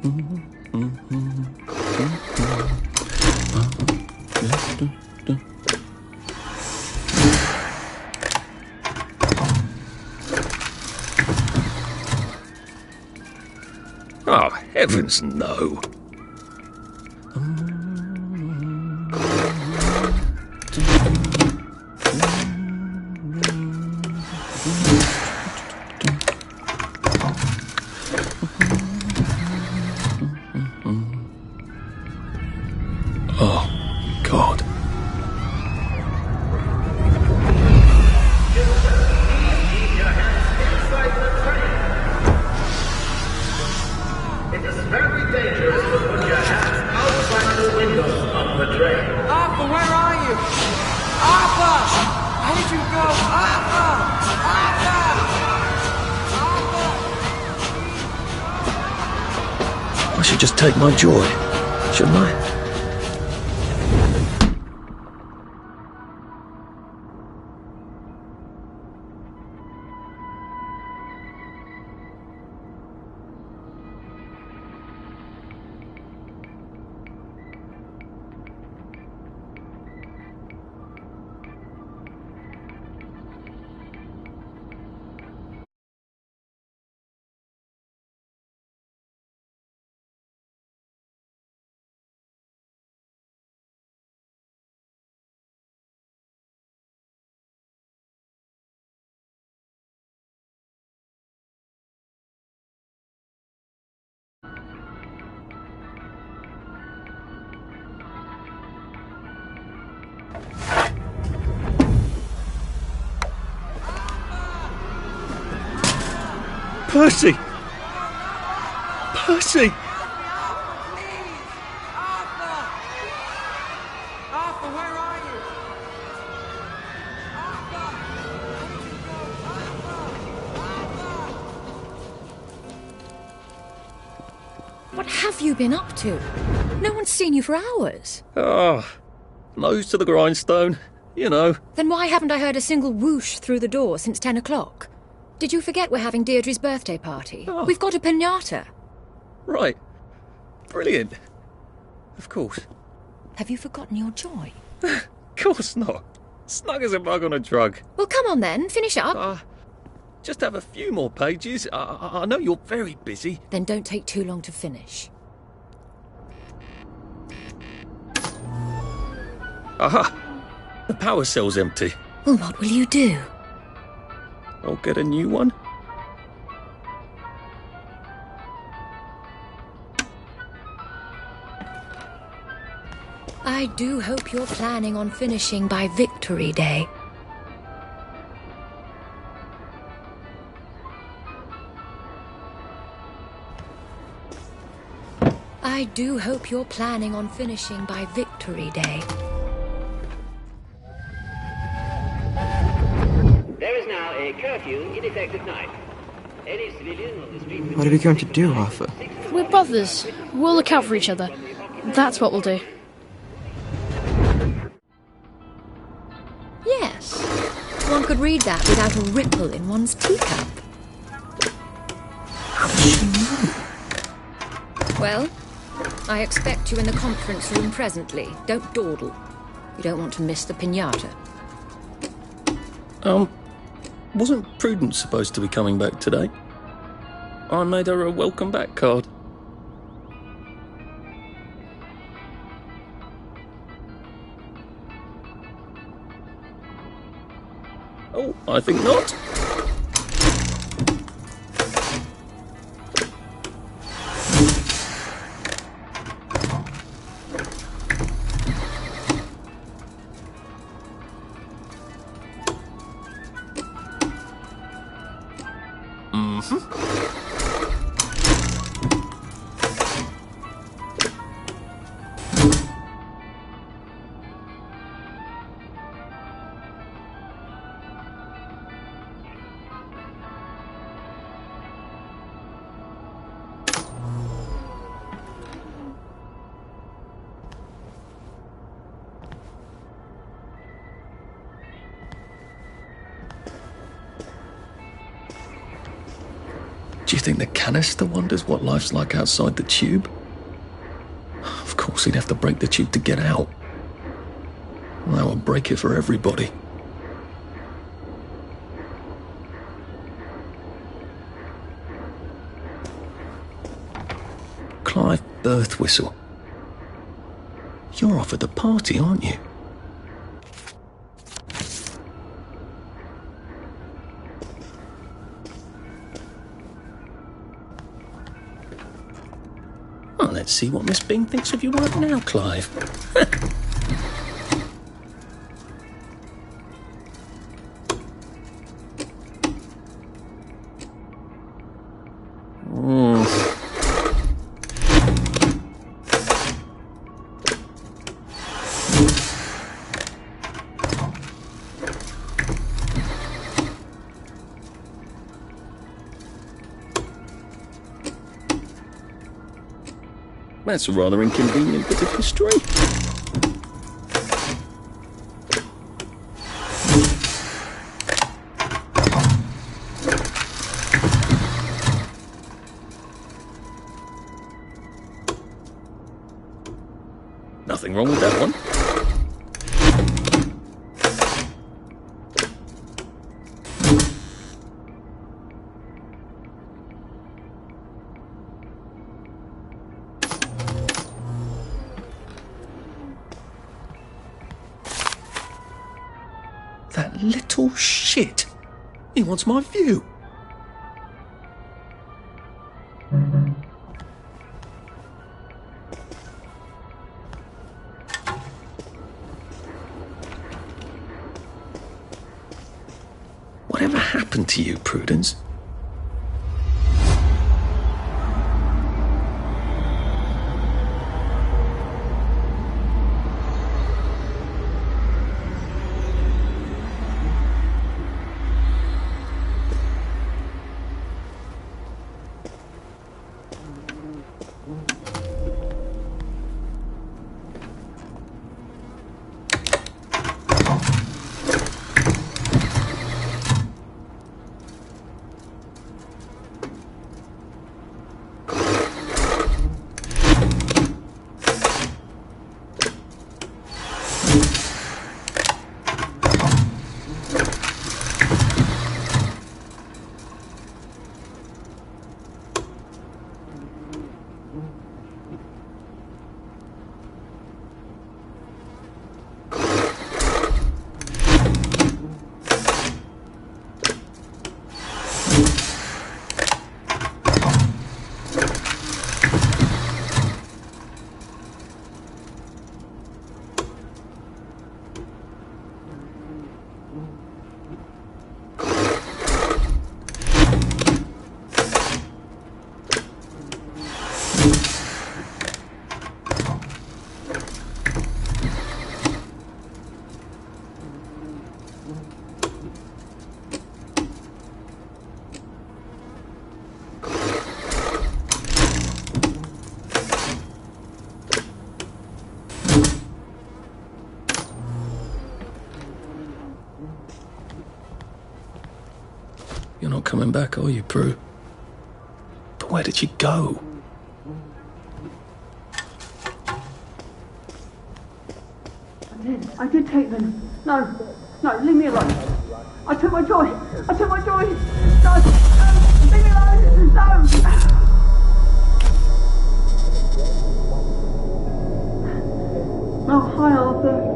Oh, heavens no. Oh, God. It is very dangerous to put your hands outside the windows of the train. Arthur, where are you? Arthur! Where did you go? Arthur! Arthur! Arthur! I should just take my joy, shouldn't I? Percy! Percy! Arthur! Arthur, where are you? Arthur! Where did you go? Arthur! What have you been up to? No one's seen you for hours. Ah, nose to the grindstone, you know. Then why haven't I heard a single whoosh through the door since 10 o'clock? Did you forget we're having Deirdre's birthday party? Oh. We've got a piñata. Right. Brilliant. Of course. Have you forgotten your joy? Of course not. Snug as a bug on a drug. Well, come on then, finish up. Just have a few more pages. I know you're very busy. Then don't take too long to finish. Aha! The power cell's empty. Well, what will you do? I'll get a new one. I do hope you're planning on finishing by Victory Day. I do hope you're planning on finishing by Victory Day. There is now a curfew in effect at night. Any civilian on the street... What are we going to do, Arthur? We're brothers. We'll look out for each other. That's what we'll do. Yes. One could read that without a ripple in one's teacup. Well, I expect you in the conference room presently. Don't dawdle. You don't want to miss the piñata. Wasn't Prudence supposed to be coming back today? I made her a welcome back card. Oh, I think not. Do you think the canister wonders what life's like outside the tube? Of course he'd have to break the tube to get out. Well, that would break it for everybody. Clive birth whistle. You're off at the party, aren't you? Well, let's see what Miss Bing thinks of your work now, Clive. That's a rather inconvenient bit of history. Nothing wrong with that one. That little shit. He wants my view. Whatever happened to you, Prudence? You're not coming back, are you, Prue? But where did she go? I did take them. No, leave me alone. I took my joy. No, leave me alone. No. Oh, hi, Arthur.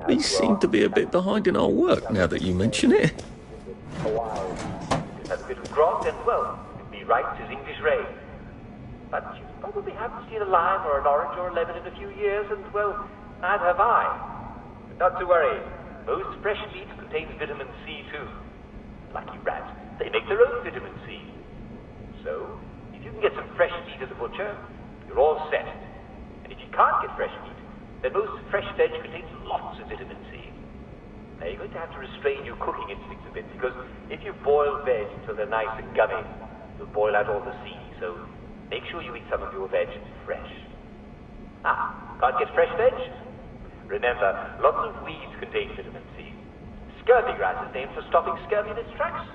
We seem to be a bit behind in our work now that you mention it. Had a bit of grog and, well, you'd be right as English rain. But you probably haven't seen a lime or an orange or a lemon in a few years, and, well, neither have I. But not to worry. Most fresh meat contains vitamin C too. Lucky rats, they make their own vitamin C. So, if you can get some fresh meat at the butcher, you're all set. And if you can't get fresh meat, then most fresh veg contains lots of vitamin C. Now you're going to have to restrain your cooking instincts a bit, because if you boil veg until they're nice and gummy, you'll boil out all the C, so make sure you eat some of your veg fresh. Can't get fresh veg? Remember, lots of weeds contain vitamin C. Scurvy grass is named for stopping scurvy in its tracks.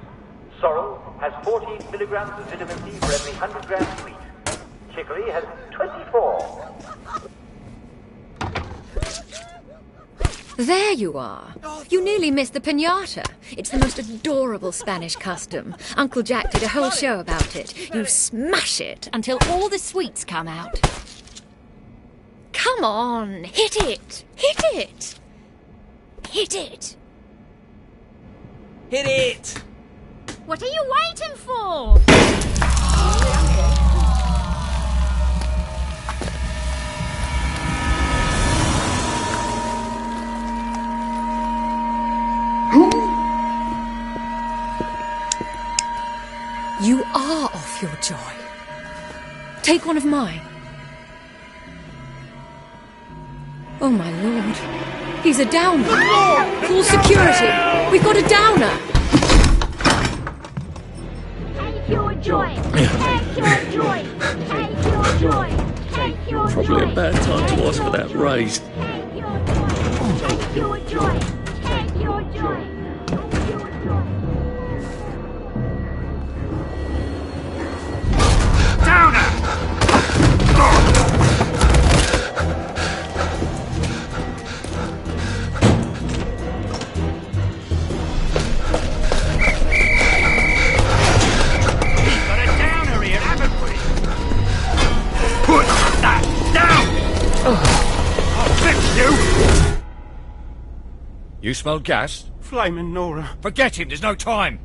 Sorrel has 14 milligrams of vitamin C for every 100 grams of wheat. Chicory has 24. There you are. You nearly missed the piñata. It's the most adorable Spanish custom. Uncle Jack did a whole show about it. You smash it until all the sweets come out. Come on, hit it! Hit it! Hit it! Hit it! What are you waiting for? You are off your joy. Take one of mine. Oh my lord. He's a downer. Call security. We've got a downer. Take your joy. Take your joy. Take your joy. Take your joy. Probably a bad time to ask for that raise. Take your joy. Take your joy. Take your joy. You smell gas? Flaming Nora. Forget him, there's no time.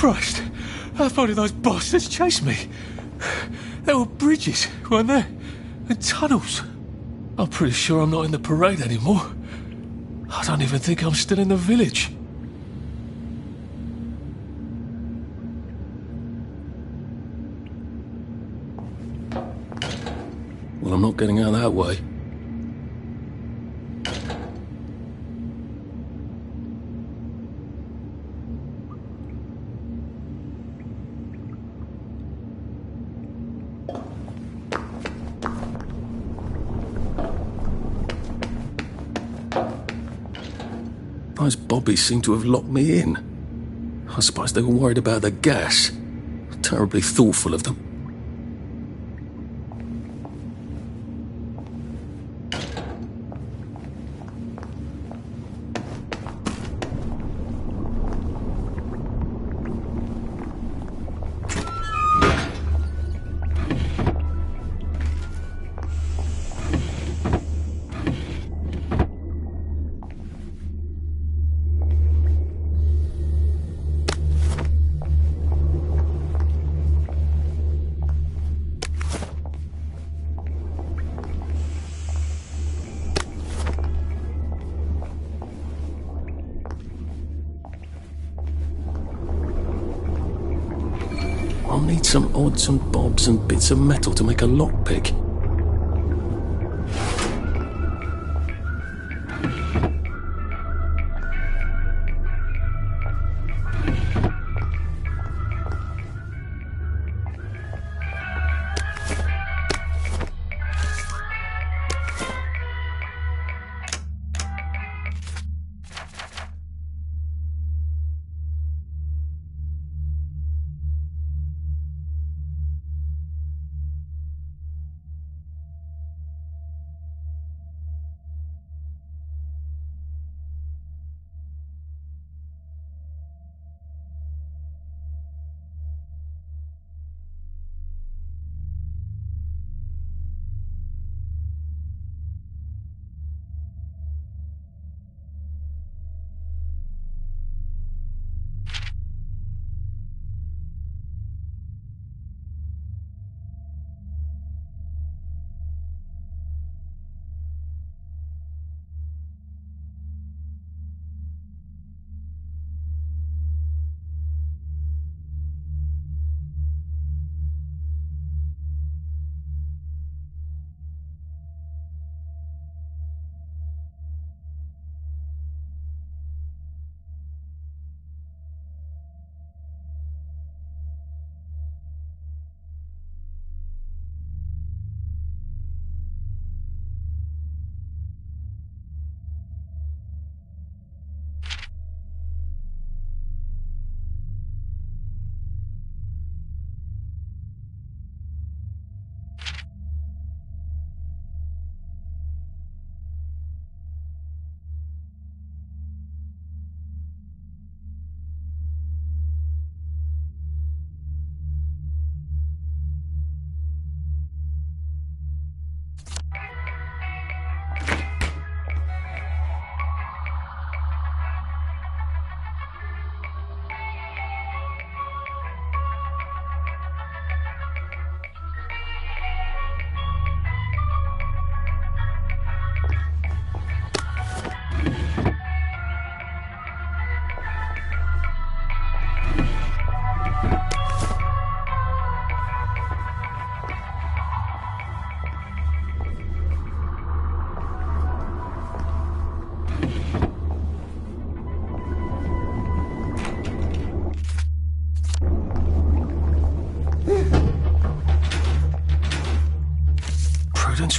Christ! How far did those bastards chase me? There were bridges, weren't there? And tunnels. I'm pretty sure I'm not in the parade anymore. I don't even think I'm still in the village. Well, I'm not getting out that way. Those bobbies seem to have locked me in. I suppose they were worried about the gas. Terribly thoughtful of them. I'll need some odds and bobs and bits of metal to make a lockpick.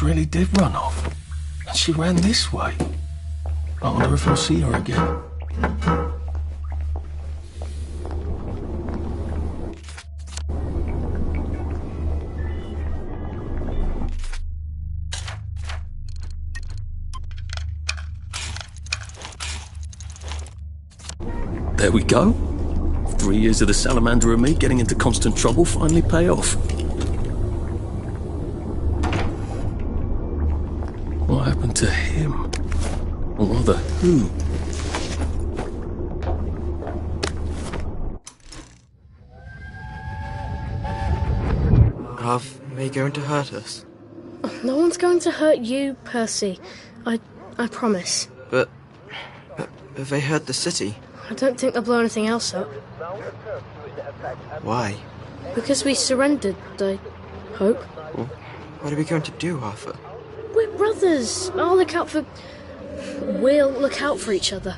Really did run off. And she ran this way. I wonder if I'll see her again. There we go. 3 years of the salamander and me getting into constant trouble finally pay off. What happened to him? Or rather, who? they going to hurt us? No one's going to hurt you, Percy. I promise. But they hurt the city. I don't think they'll blow anything else up. Why? Because we surrendered, I hope. Well, what are we going to do, Arthur? We're brothers. We'll look out for each other.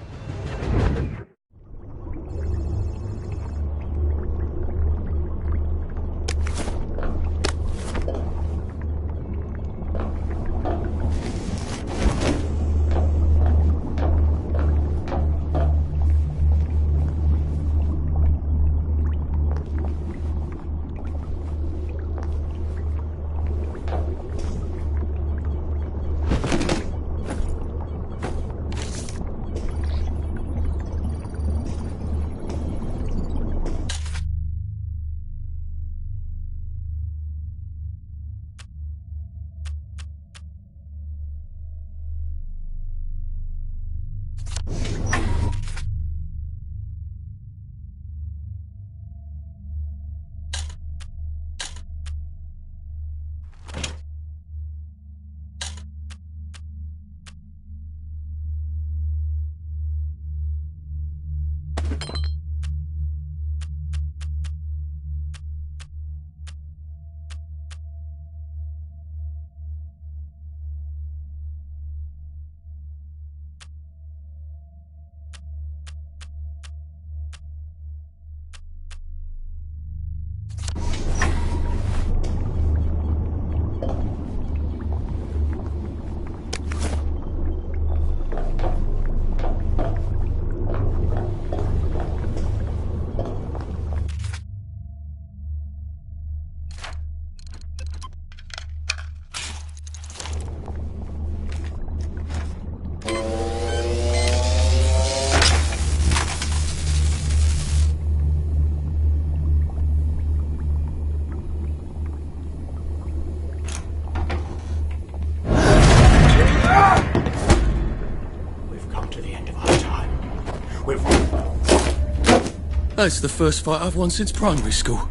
It's the first fight I've won since primary school.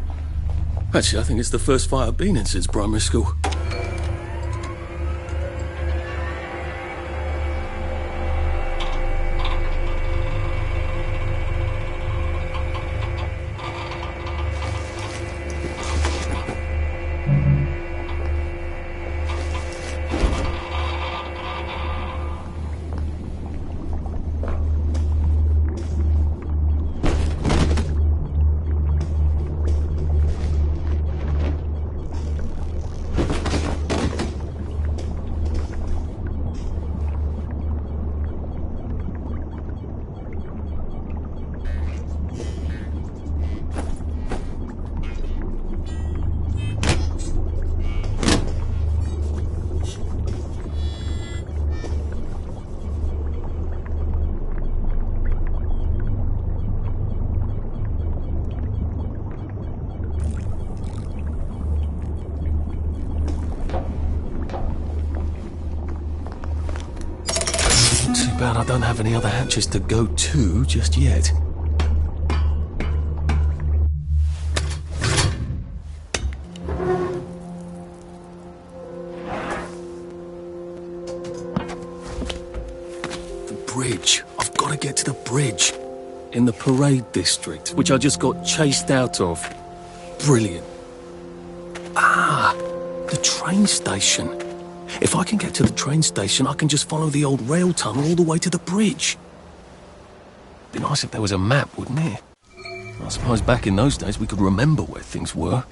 Actually, I think it's the first fight I've been in since primary school. I don't have any other hatches to go to just yet. The bridge. I've got to get to the bridge. In the parade district, which I just got chased out of. Brilliant. Ah, the train station. If I can get to the train station, I can just follow the old rail tunnel all the way to the bridge. Be nice if there was a map, wouldn't it? I suppose back in those days we could remember where things were.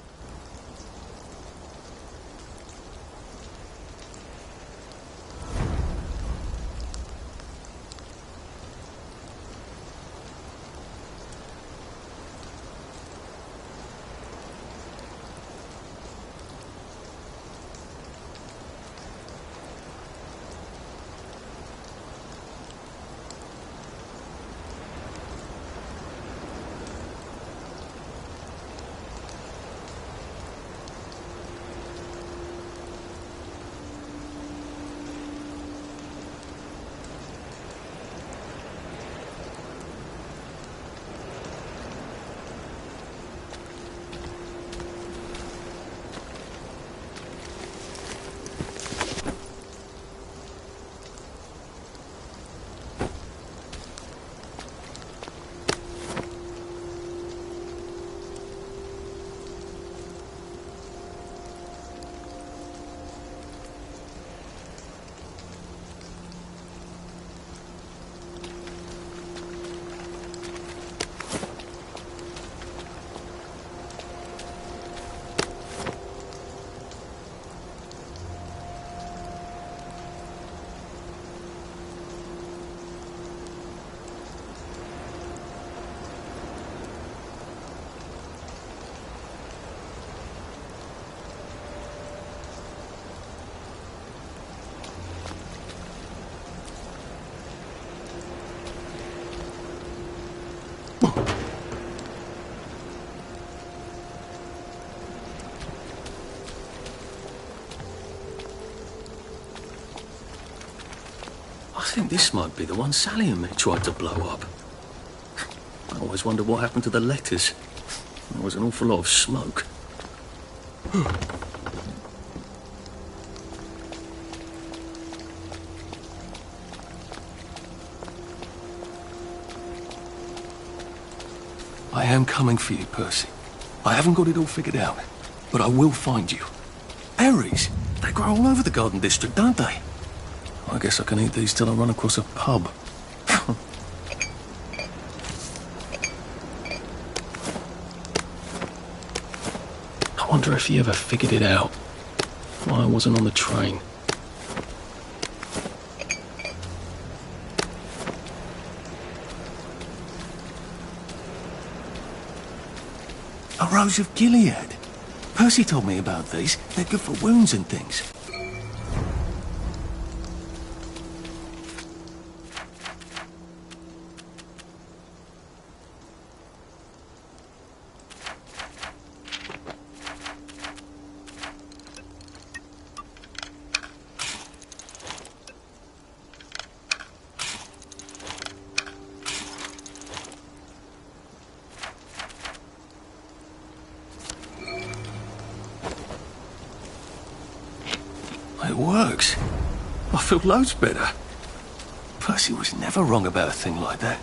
think this might be the one Sally and me tried to blow up. I always wondered what happened to the letters. There was an awful lot of smoke. I am coming for you, Percy. I haven't got it all figured out, but I will find you. Berries, they grow all over the Garden District, don't they? I guess I can eat these till I run across a pub. I wonder if he ever figured it out. Why I wasn't on the train. A Rose of Gilead. Percy told me about these. They're good for wounds and things. It works. I feel loads better. Percy was never wrong about a thing like that.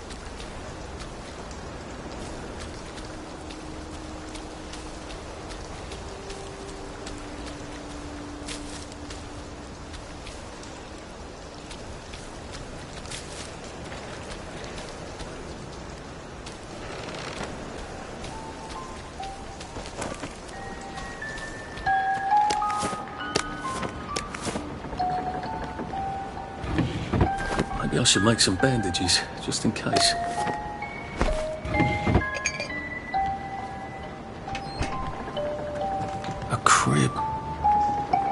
Maybe I should make some bandages, just in case. A crib.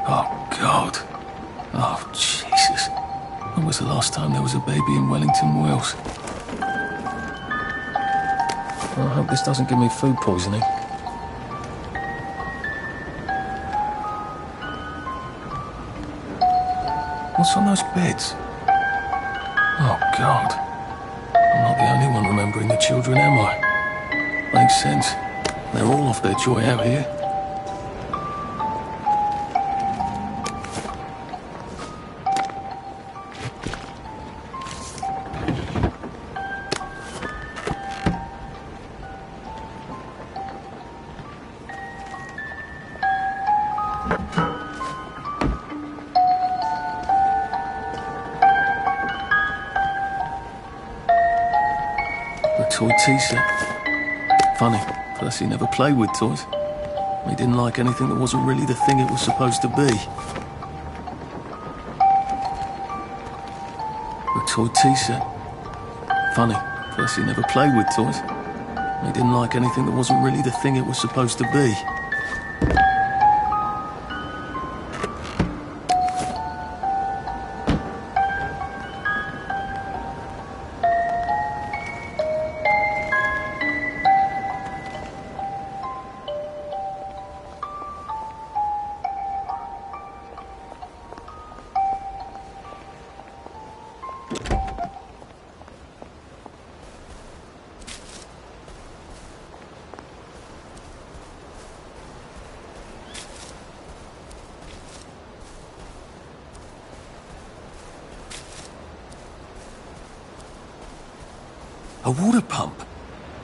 Oh, God. Oh, Jesus. When was the last time there was a baby in Wellington, Wales? Well, I hope this doesn't give me food poisoning. What's on those beds? Oh, God. I'm not the only one remembering the children, am I? Makes sense. They're all off their joy out here. Toy tea set. Funny, Percy never played with toys. He didn't like anything that wasn't really the thing it was supposed to be. A toy tea set. Funny, Percy never played with toys. He didn't like anything that wasn't really the thing it was supposed to be. A water pump.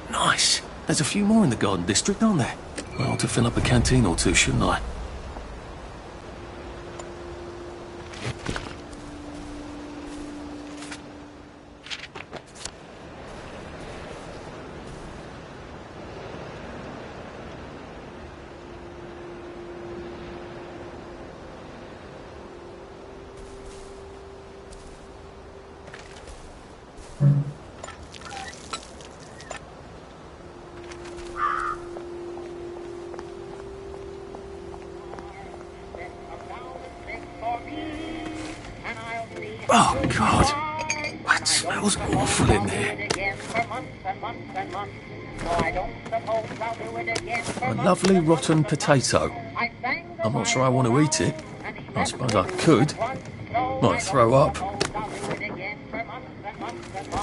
Nice. There's a few more in the Garden District, aren't there? I ought to fill up a canteen or two, shouldn't I? Oh, God. That smells awful in there. A lovely rotten potato. I'm not sure I want to eat it. I suppose I could. Might throw up. and more.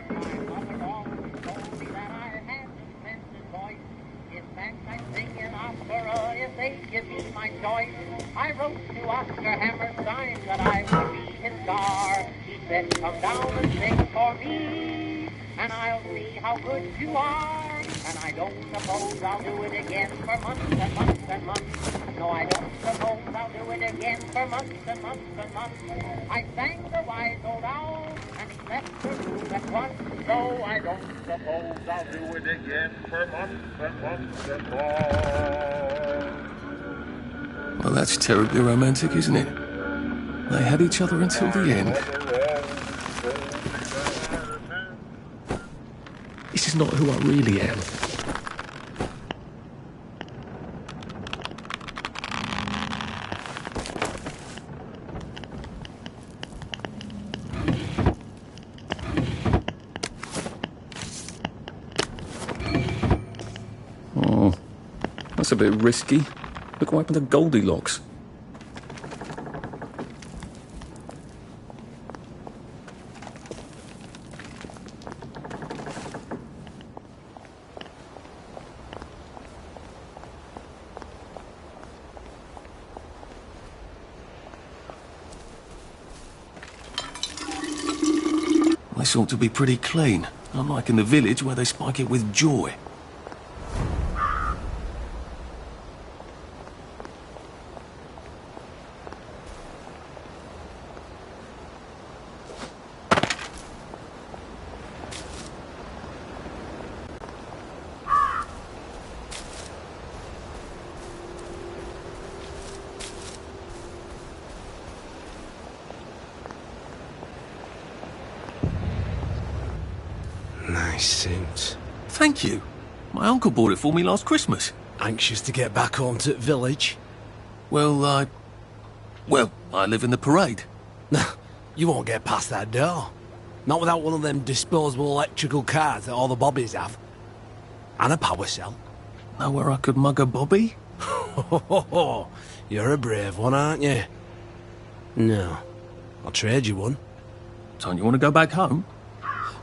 My mother always told me that I had a splendid voice. In fact, I sing in opera if they give me my choice. I wrote to Oscar Hammerstein that I would be his star. He said, come down and sing for me, and I'll see how good you are. And I don't suppose I'll do it again for months and months and months. No, I don't suppose I'll do it again for months and months and months. I sang the wise old owl, and he left the room at once. So I don't suppose I'll do it again for months and months and months. Well, that's terribly romantic, isn't it? They had each other until the end. This is not who I really am. Oh, that's a bit risky. Look what happened to Goldilocks. This ought to be pretty clean, unlike in the village where they spike it with joy. Nice suit. Thank you. My uncle bought it for me last Christmas. Anxious to get back home to the village? Well, I live in the parade. You won't get past that door. Not without one of them disposable electrical cars that all the bobbies have. And a power cell. Know where I could mug a bobby? You're a brave one, aren't you? No. I'll trade you one. Don't you want to go back home?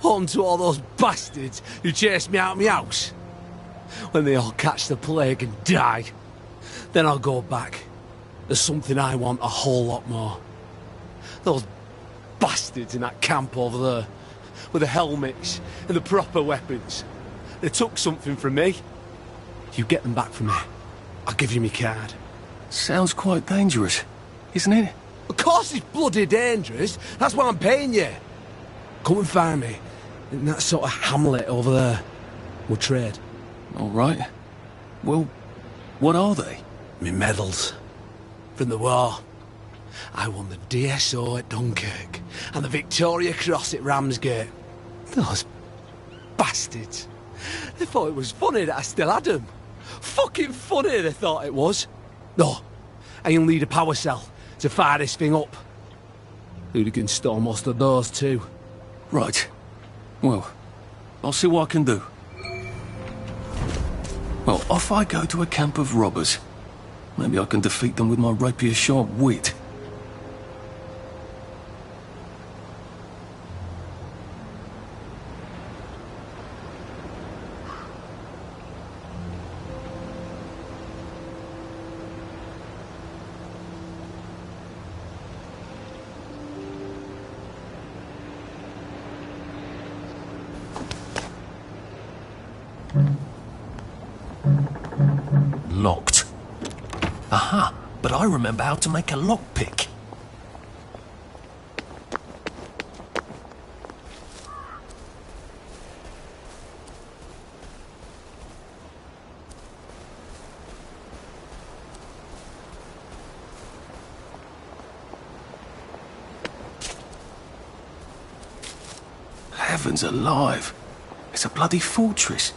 Home to all those bastards who chased me out of my house. When they all catch the plague and die, then I'll go back. There's something I want a whole lot more. Those bastards in that camp over there, with the helmets and the proper weapons. They took something from me. You get them back from me. I'll give you my card. Sounds quite dangerous, isn't it? Of course it's bloody dangerous. That's why I'm paying you. Come and find me in that sort of hamlet over there. We'll trade. All right. Well, what are they? Me medals. From the war. I won the DSO at Dunkirk and the Victoria Cross at Ramsgate. Those bastards. They thought it was funny that I still had them. Fucking funny they thought it was. No, I'll need a power cell to fire this thing up. Hooligans stole most of those too. Right. Well, I'll see what I can do. Well, off I go to a camp of robbers. Maybe I can defeat them with my rapier-sharp wit. Locked. Aha, but I remember how to make a lockpick. Heavens alive. It's a bloody fortress.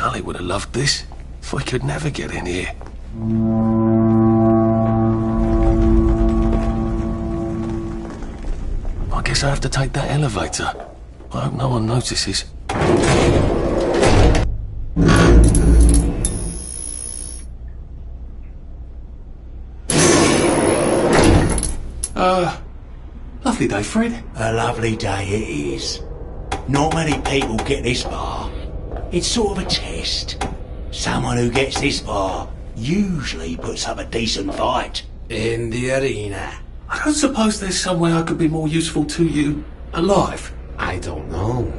Sully would have loved this. We could never get in here. I guess I have to take that elevator. I hope no one notices. Lovely day, Fred. A lovely day it is. Not many people get this far. It's sort of a test. Someone who gets this far usually puts up a decent fight. In the arena. I don't suppose there's some way I could be more useful to you alive. I don't know.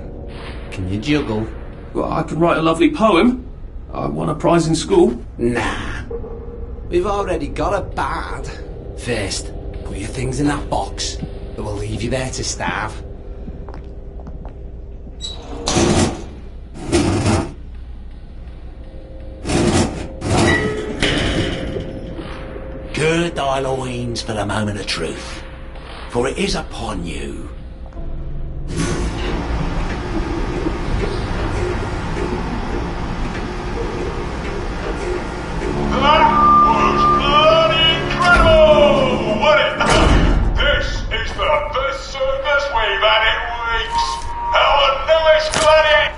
Can you juggle? Well, I could write a lovely poem. I won a prize in school. Nah. We've already got a bard. First, put your things in that box. It will leave you there to starve. Gird thy loins for the moment of truth, for it is upon you. That was bloody incredible, wasn't it? This is the best circus we've had in weeks. Our newest gladiator.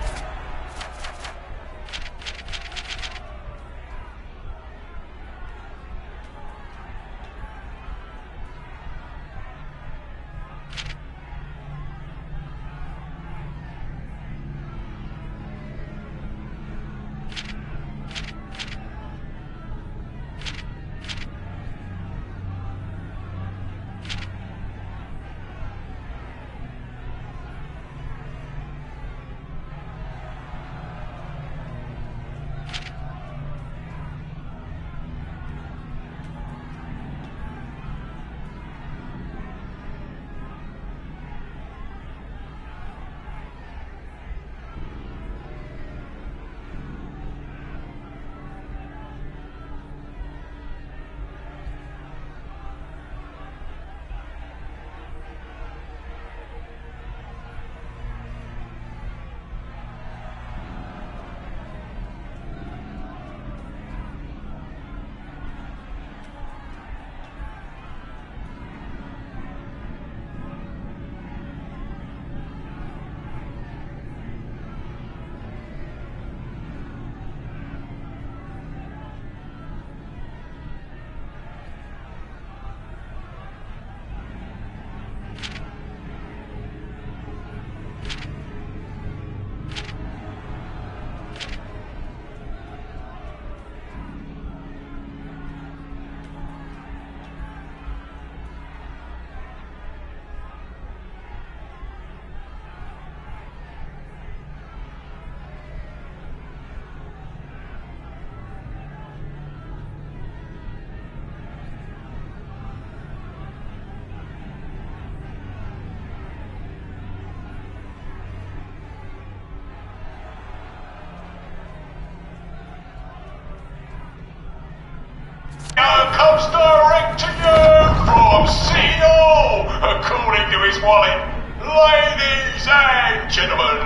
Comes direct to you from CEO, according to his wallet. Ladies and gentlemen,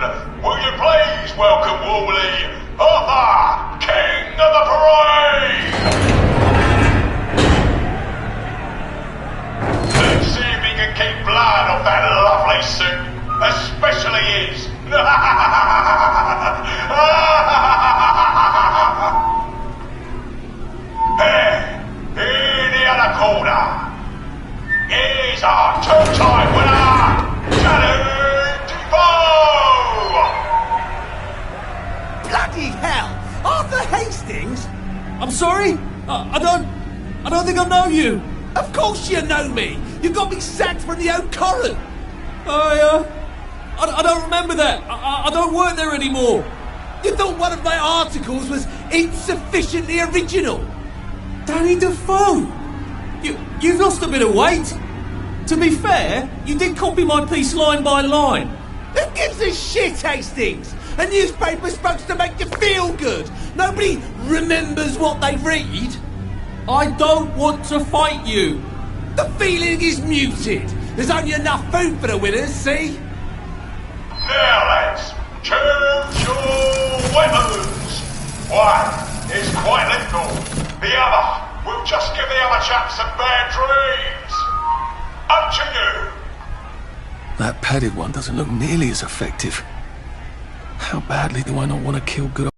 will you please welcome warmly Arthur, King of the Parade! Let's see if he can keep blood off that lovely suit, especially his. In the other corner is our two-time winner, Johnny Defoe! Bloody hell! Arthur Hastings? I'm sorry? I don't think I know you. Of course you know me! You got me sacked from the old Corran! I don't remember that. I don't work there anymore. You thought one of my articles was insufficiently original? Danny Defoe! You've lost a bit of weight. To be fair, you did copy my piece line by line. Who gives a shit, Hastings? A newspaper's supposed to make you feel good. Nobody remembers what they read. I don't want to fight you. The feeling is muted. There's only enough food for the winners, see? Now lads, choose your weapons. One is quite lethal. The other will just give the other chap some bad dreams. Up to you. That padded one doesn't look nearly as effective. How badly do I not want to kill good old...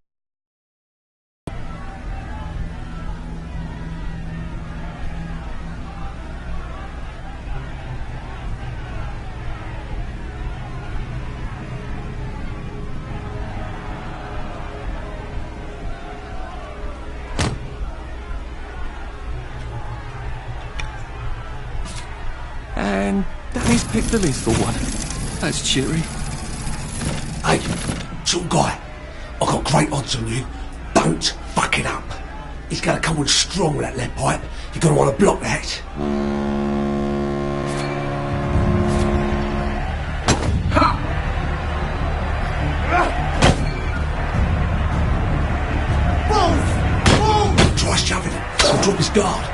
And Danny's picked the lethal one. That's cheery. Hey, some guy, I've got great odds on you. Don't fuck it up. He's gonna come on strong with that lead pipe. You're gonna want to block that. Try shoving it. He'll drop his guard.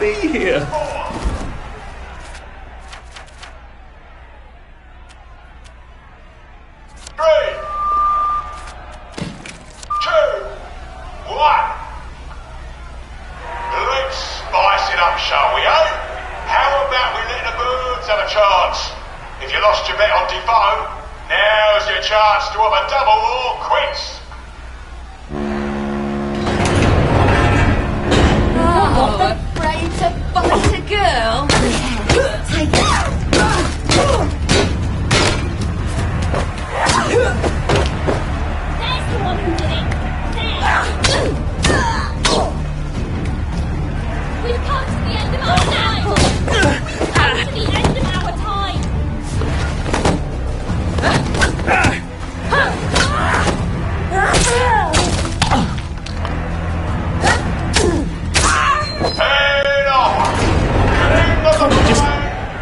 Be here. 3, 2, 1. Let's spice it up, shall we, eh? How about we let the birds have a chance? If you lost your bet on Defoe, now's your chance to have a double or quits. Afraid to fight a girl? Take it. There's the one who did it. There. We've come to the end of our time. We've come to the end of our time.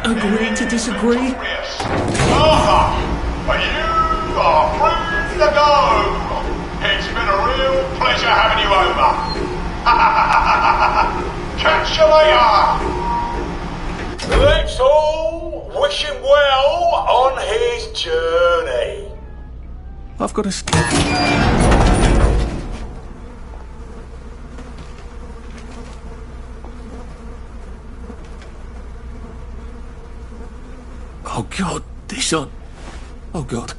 Agree to disagree? Yes. You are free to go. It's been a real pleasure having you over. Catch you later. Let's all wish him well on his journey. I've got a... Oh God, this on... Oh God.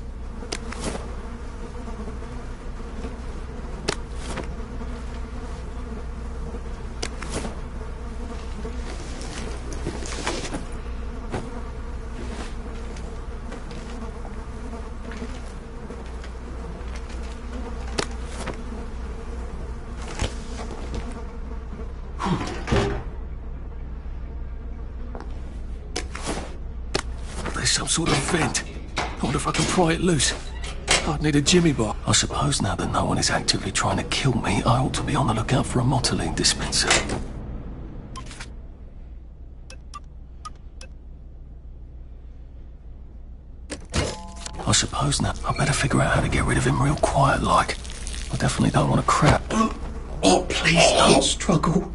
Some sort of vent. I wonder if I can pry it loose. I'd need a jimmy bar. I suppose now that no one is actively trying to kill me, I ought to be on the lookout for a motoline dispenser. I suppose now I better figure out how to get rid of him real quiet like. I definitely don't want to crap. Oh, please don't struggle.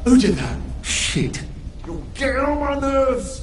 Who did that? Shit. You're getting on my nerves.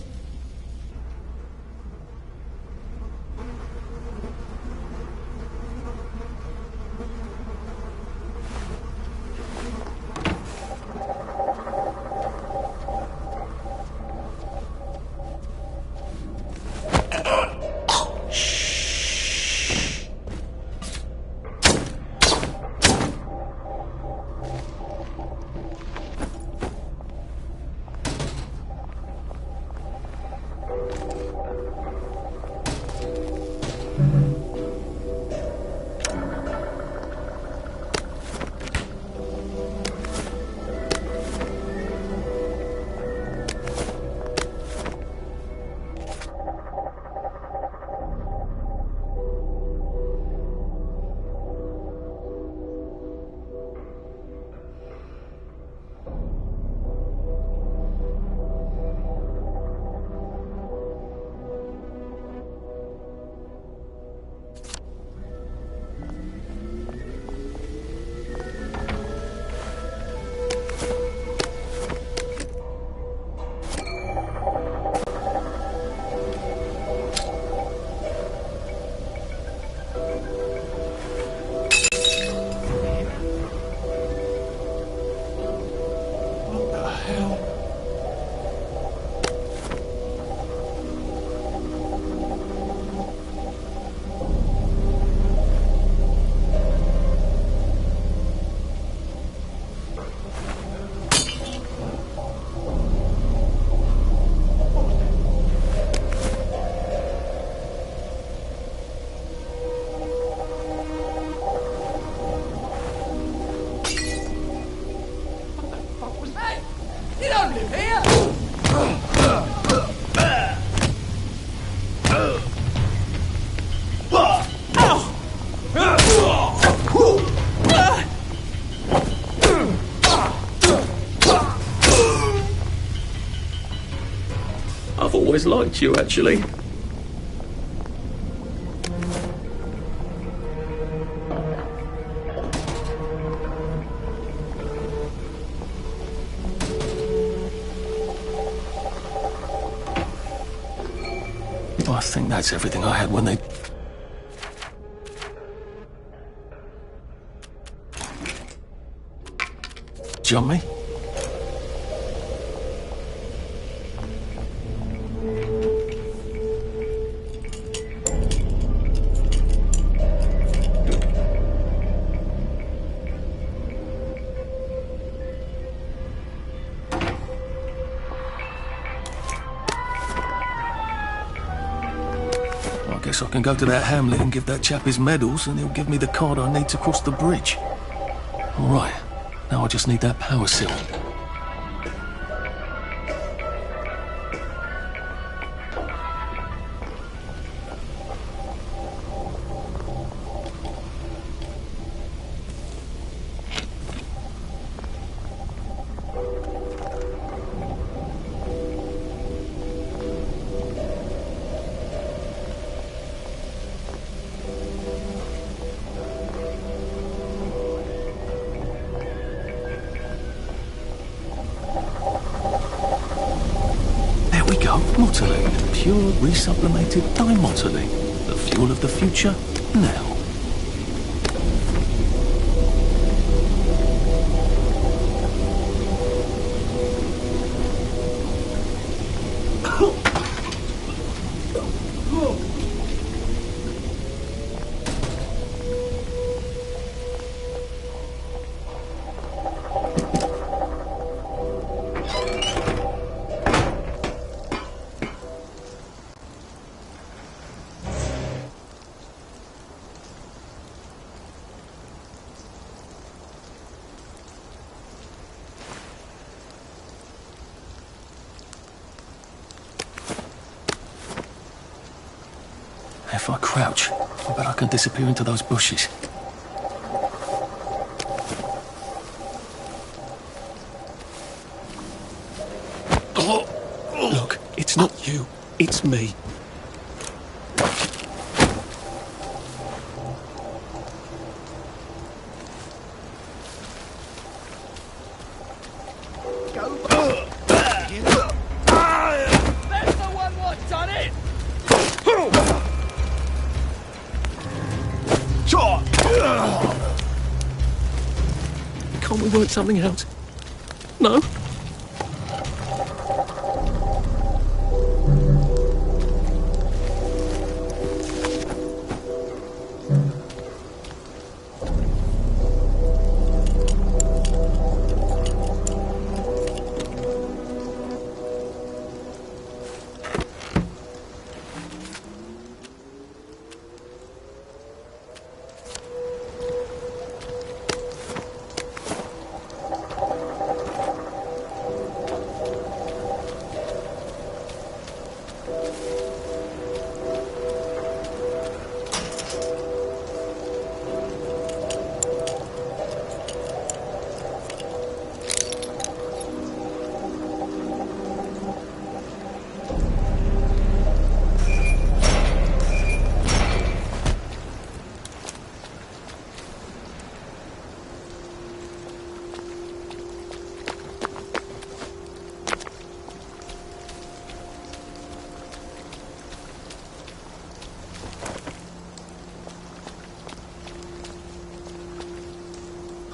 I've always liked you, actually. I think that's everything I had when they... Jump me? I guess I can go to that hamlet and give that chap his medals, and he'll give me the card I need to cross the bridge. All right, now I just need that power cell. Motoline, pure resublimated dimotoline, the fuel of the future, now. If I crouch, I bet I can disappear into those bushes. Look, it's not you, it's me. Can't we work something out? No?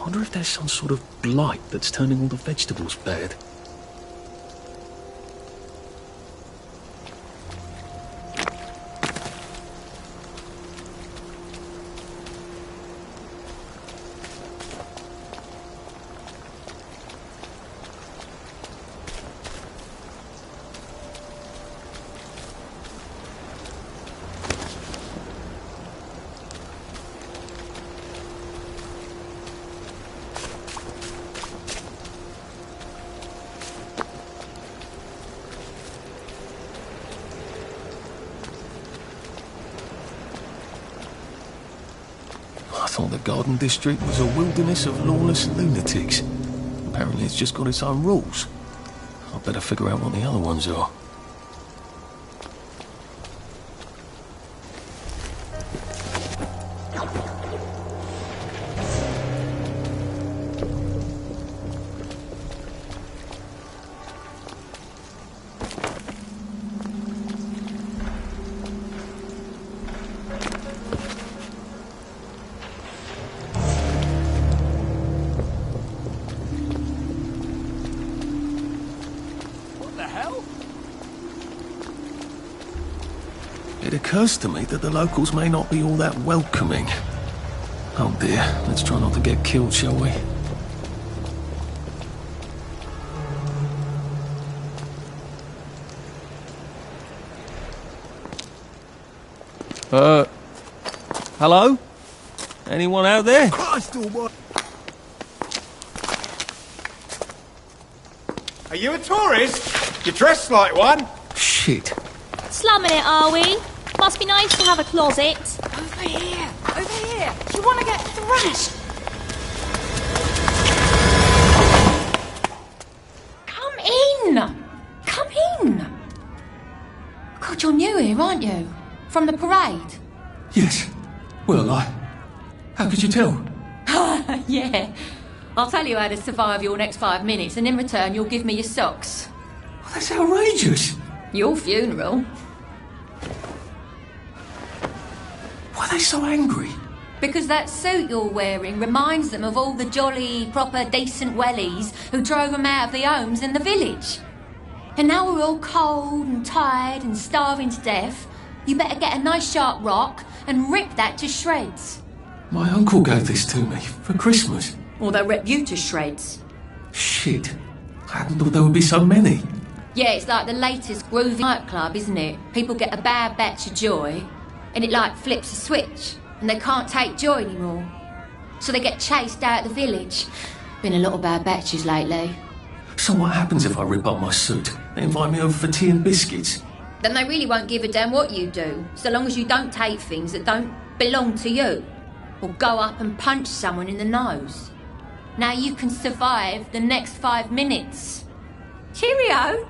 I wonder if there's some sort of blight that's turning all the vegetables bad. I thought the Garden District was a wilderness of lawless lunatics. Apparently it's just got its own rules. I'd better figure out what the other ones are. it occurs to me that the locals may not be all that welcoming. Oh dear, let's try not to get killed, shall we? Hello? Anyone out there? Christ almighty. Are you a tourist? You're dressed like one. Shit. Slumming it, are we? Must be nice to have a closet. Over here! Over here! Do you want to get thrashed? Come in! Come in! God, you're new here, aren't you? From the parade? Yes. Well, how could you tell? Yeah. I'll tell you how to survive your next 5 minutes, and in return you'll give me your socks. Well, that's outrageous. Your funeral. Why are they so angry? Because that suit you're wearing reminds them of all the jolly, proper, decent wellies who drove them out of the homes in the village. And now we're all cold and tired and starving to death. You better get a nice sharp rock and rip that to shreds. My uncle gave this to me for Christmas. Or they'll rip you to shreds. Shit. I hadn't thought there would be so many. Yeah, it's like the latest groovy nightclub, isn't it? People get a bad batch of joy, and it like flips a switch, and they can't take joy anymore. So they get chased out of the village. Been a lot of bad batches lately. So what happens if I rip up my suit? They invite me over for tea and biscuits. Then they really won't give a damn what you do, so long as you don't take things that don't belong to you. Or go up and punch someone in the nose. Now you can survive the next 5 minutes. Cheerio!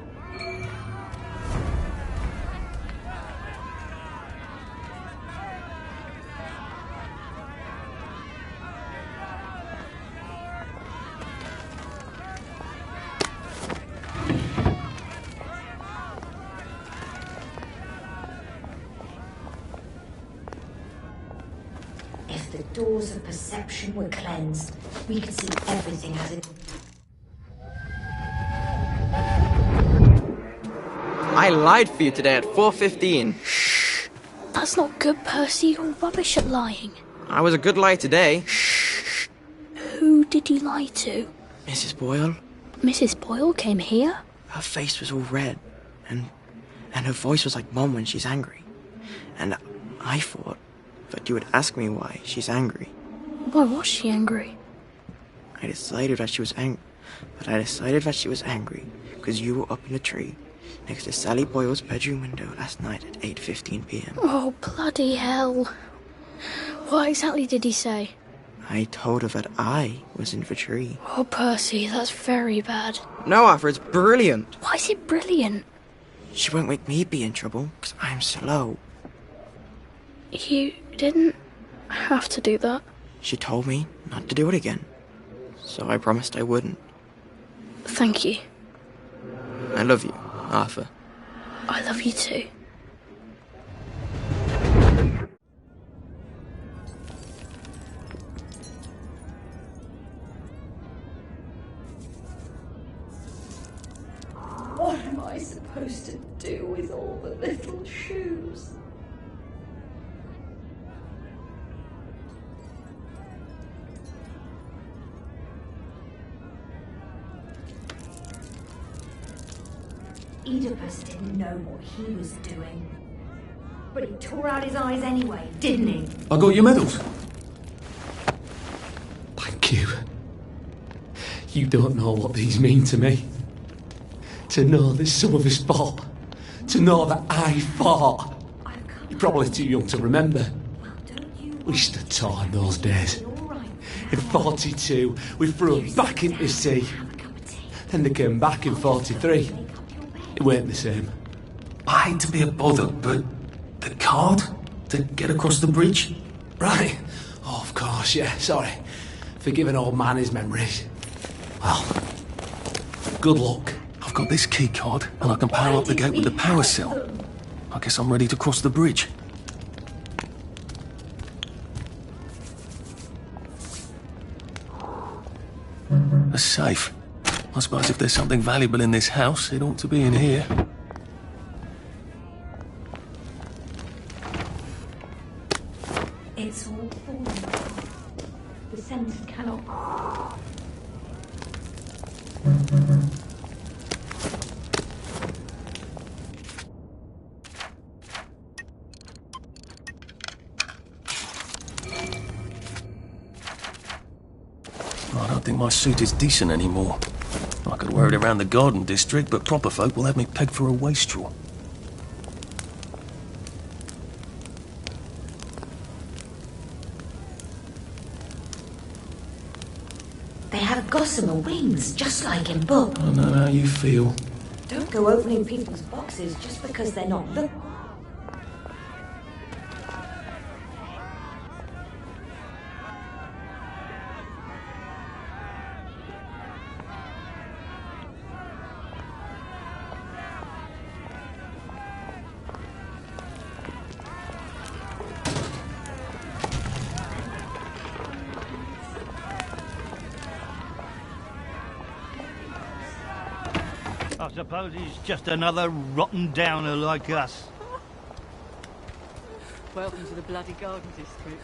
If the doors of perception were cleansed, we could see everything as it... I lied for you today at 4:15. Shh. That's not good, Percy. You're rubbish at lying. I was a good liar today. Shh. Who did you lie to? Mrs. Boyle. Mrs. Boyle came here? Her face was all red, and her voice was like Mum when she's angry. And I thought that you would ask me why she's angry. Why was she angry? I decided that she was angry because you were up in the tree next to Sally Boyle's bedroom window last night at 8:15 p.m. Oh, bloody hell. What exactly did he say? I told her that I was in the tree. Oh, Percy, that's very bad. No, Arthur, it's brilliant. Why is it brilliant? She won't make me be in trouble, because I'm slow. You didn't have to do that. She told me not to do it again, so I promised I wouldn't. Thank you. I love you, Arthur. I love you too. What am I supposed to do with all the little shoes? Oedipus didn't know what he was doing. But he tore out his eyes anyway, didn't he? I got your medals. Thank you. You don't know what these mean to me. To know that some of us fought. To know that I fought. You're probably too young to remember. We stood tall in those days. In 42, we threw them back into the sea. Then they came back in 43. It weren't the same. I hate to be a bother, but the card to get across the bridge? Right. Oh, of course, yeah, sorry. Forgive an old man his memories. Well, good luck. I've got this key card, and I can power up the gate with the power cell. I guess I'm ready to cross the bridge. A safe. I suppose if there's something valuable in this house, it ought to be in here. It's all falling apart. The scent cannot... I don't think my suit is decent anymore. I could wear it around the garden district, but proper folk will have me pegged for a wastrel. They have gossamer wings, just like in book. I know how you feel. Don't go opening people's boxes just because they're not look. I suppose he's just another rotten downer like us. Welcome to the bloody garden district.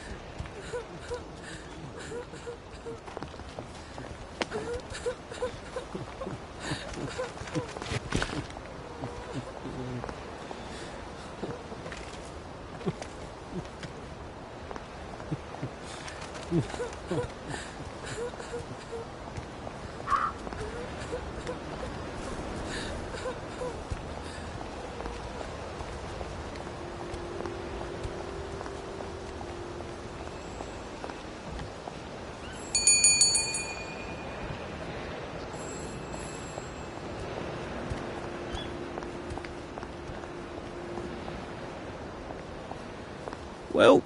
Well,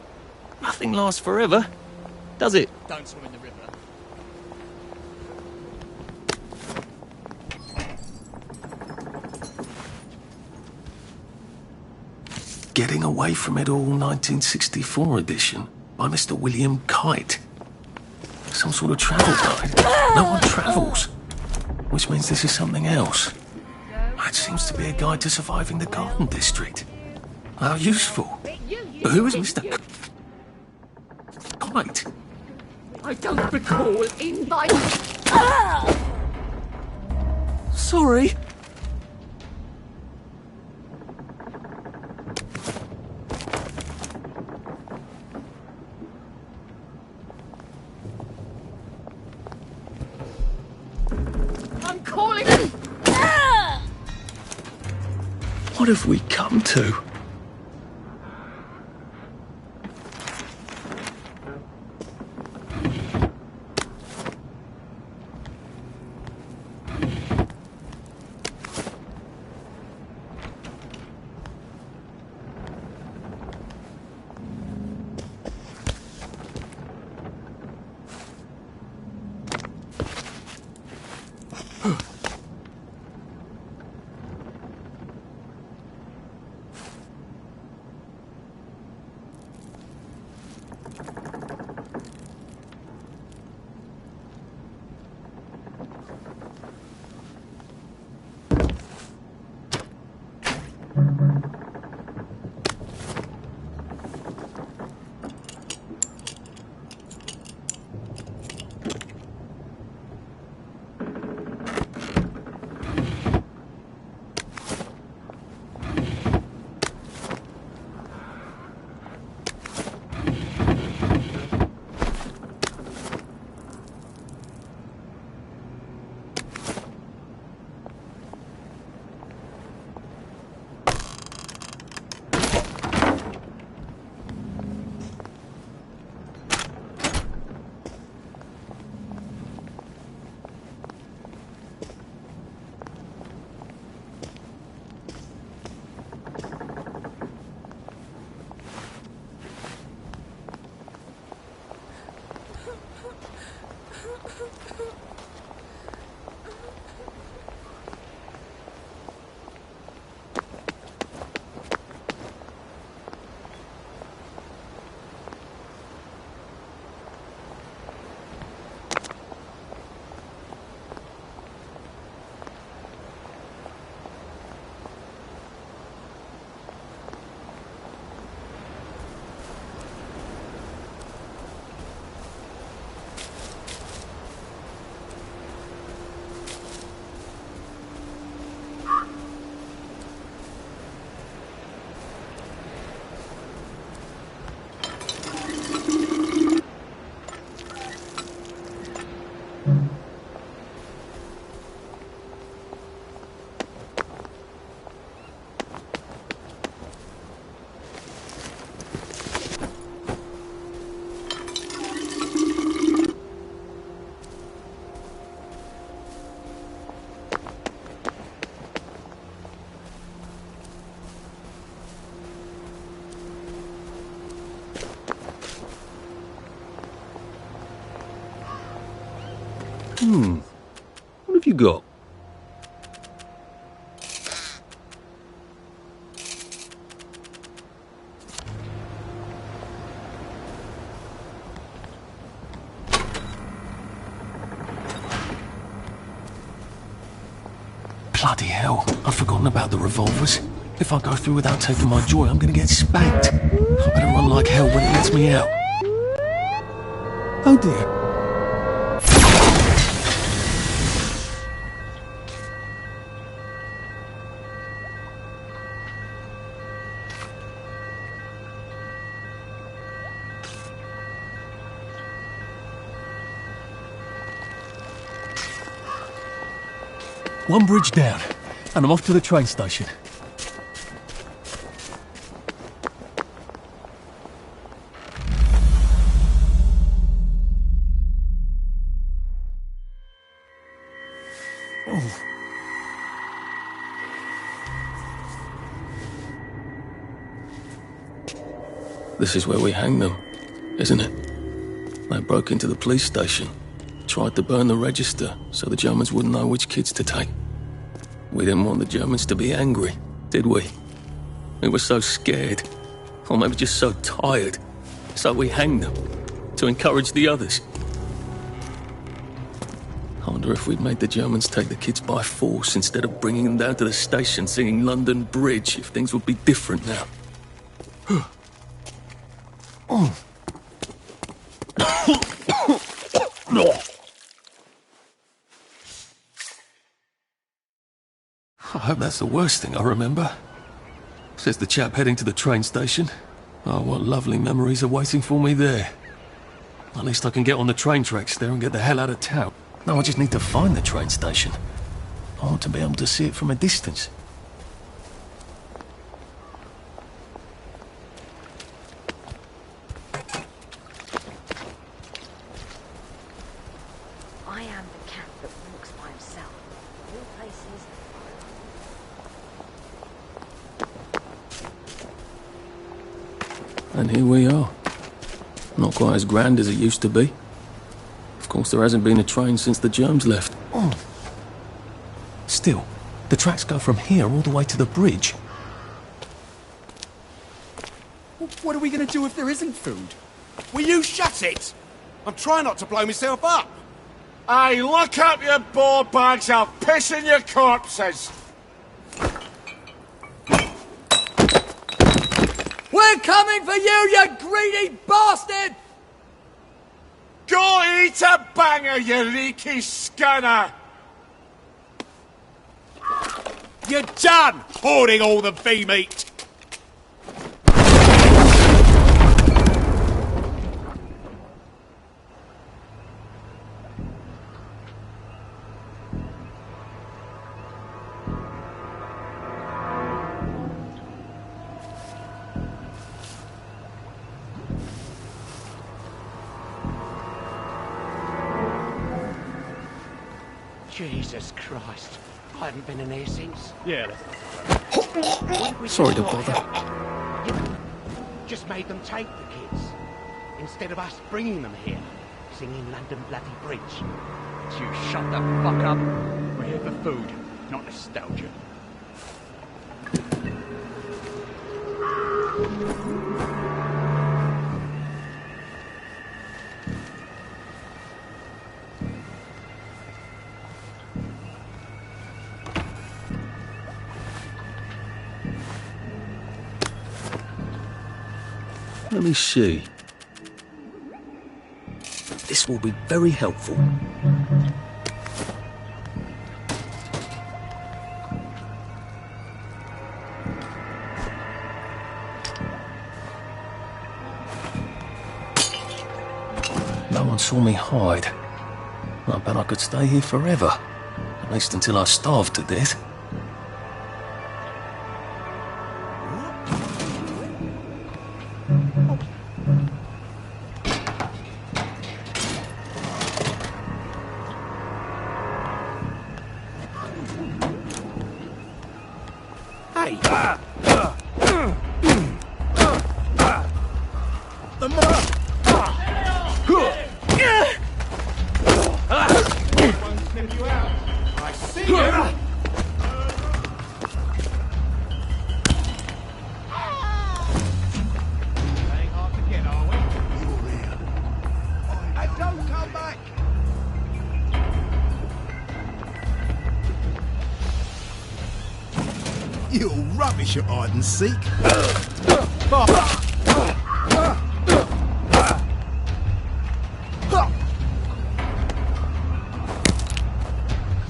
nothing lasts forever, does it? Don't swim in the river. Getting Away from It All 1964 edition by Mr. William Kite. Some sort of travel guide. No one travels. Which means this is something else. It seems to be a guide to surviving the garden district. How useful. But who is Mr. Kite? I don't recall invite. Sorry. I'm calling. What have we come to? What have you got? Bloody hell, I'd forgotten about the revolvers. If I go through without taking my joy, I'm gonna get spanked. I better run like hell when it lets me out. Oh dear. One bridge down, and I'm off to the train station. Oh. This is where we hang them, isn't it? They broke into the police station, tried to burn the register so the Germans wouldn't know which kids to take. We didn't want the Germans to be angry, did we? We were so scared, or maybe just so tired, so we hanged them to encourage the others. I wonder if we'd made the Germans take the kids by force instead of bringing them down to the station singing London Bridge, if things would be different now. Oh. I hope that's the worst thing I remember. Says the chap heading to the train station. Oh, what lovely memories are waiting for me there. At least I can get on the train tracks there and get the hell out of town. No, I just need to find the train station. I want to be able to see it from a distance. I am the cat that walks by himself. All places. And here we are. Not quite as grand as it used to be. Of course, there hasn't been a train since the Germs left. Oh. Still, the tracks go from here all the way to the bridge. What are we going to do if there isn't food? Will you shut it? I'm trying not to blow myself up. Hey, look up your ball bags, I'll piss in your corpses. We're coming for you greedy bastard! Go eat a banger, you leaky scunner! You're done hoarding all the V-meat! Jesus Christ. I haven't been in here since. Yeah. Sorry to bother. You just made them take the kids. Instead of us bringing them here, singing London Bloody Bridge. You shut the fuck up. We're here for food, not nostalgia. Let me see. This will be very helpful. No one saw me hide. I bet I could stay here forever. At least until I starved to death. see you! Don't come back! You're rubbish at hide and seek.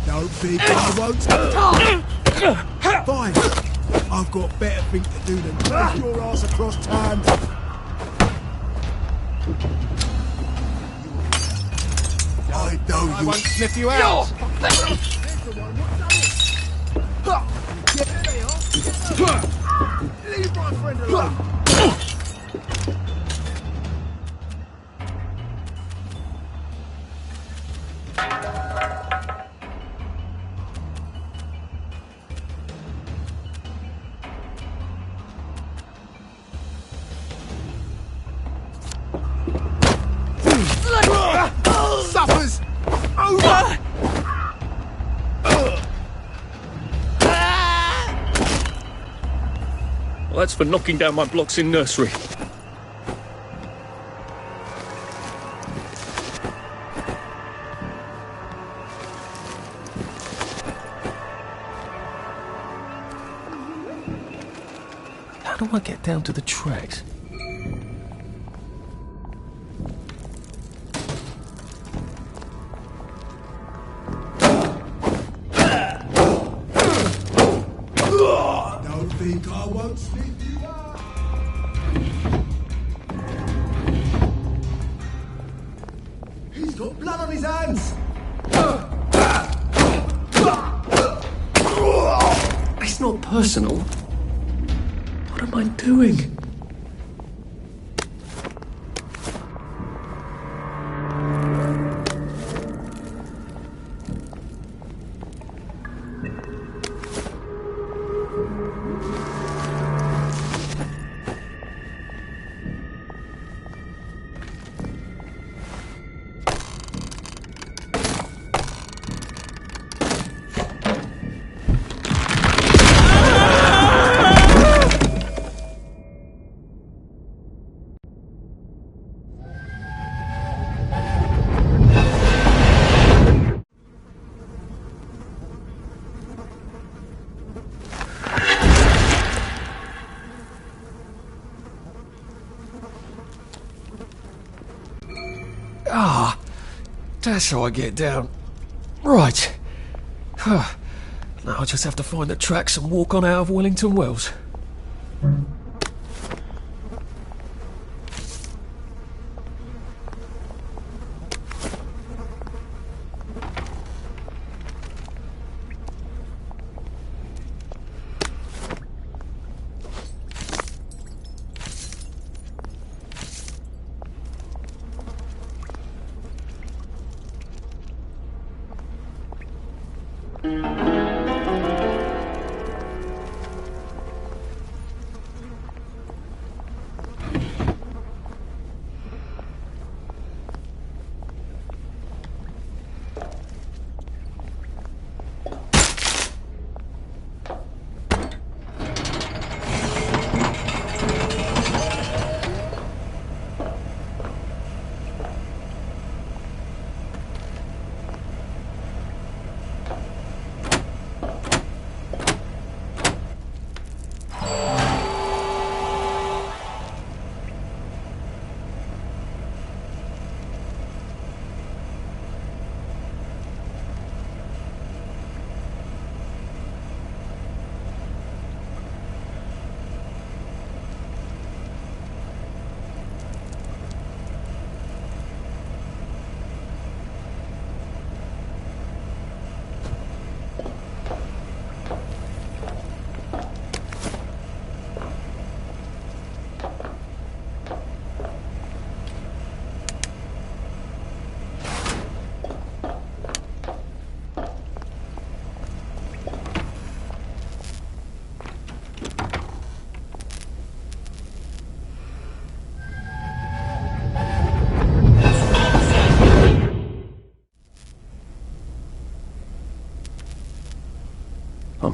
Don't think I won't. Fine. I've got better things to do than push your ass across town. I won't sniff you out. Leave my friend alone. Supper's over! Well, that's for knocking down my blocks in nursery. How do I get down to the tracks? Don't think I won't sniff you out. He's got blood on his hands. It's not personal. What am I doing? Ah, that's how I get down. Right. Now I just have to find the tracks and walk on out of Wellington Wells.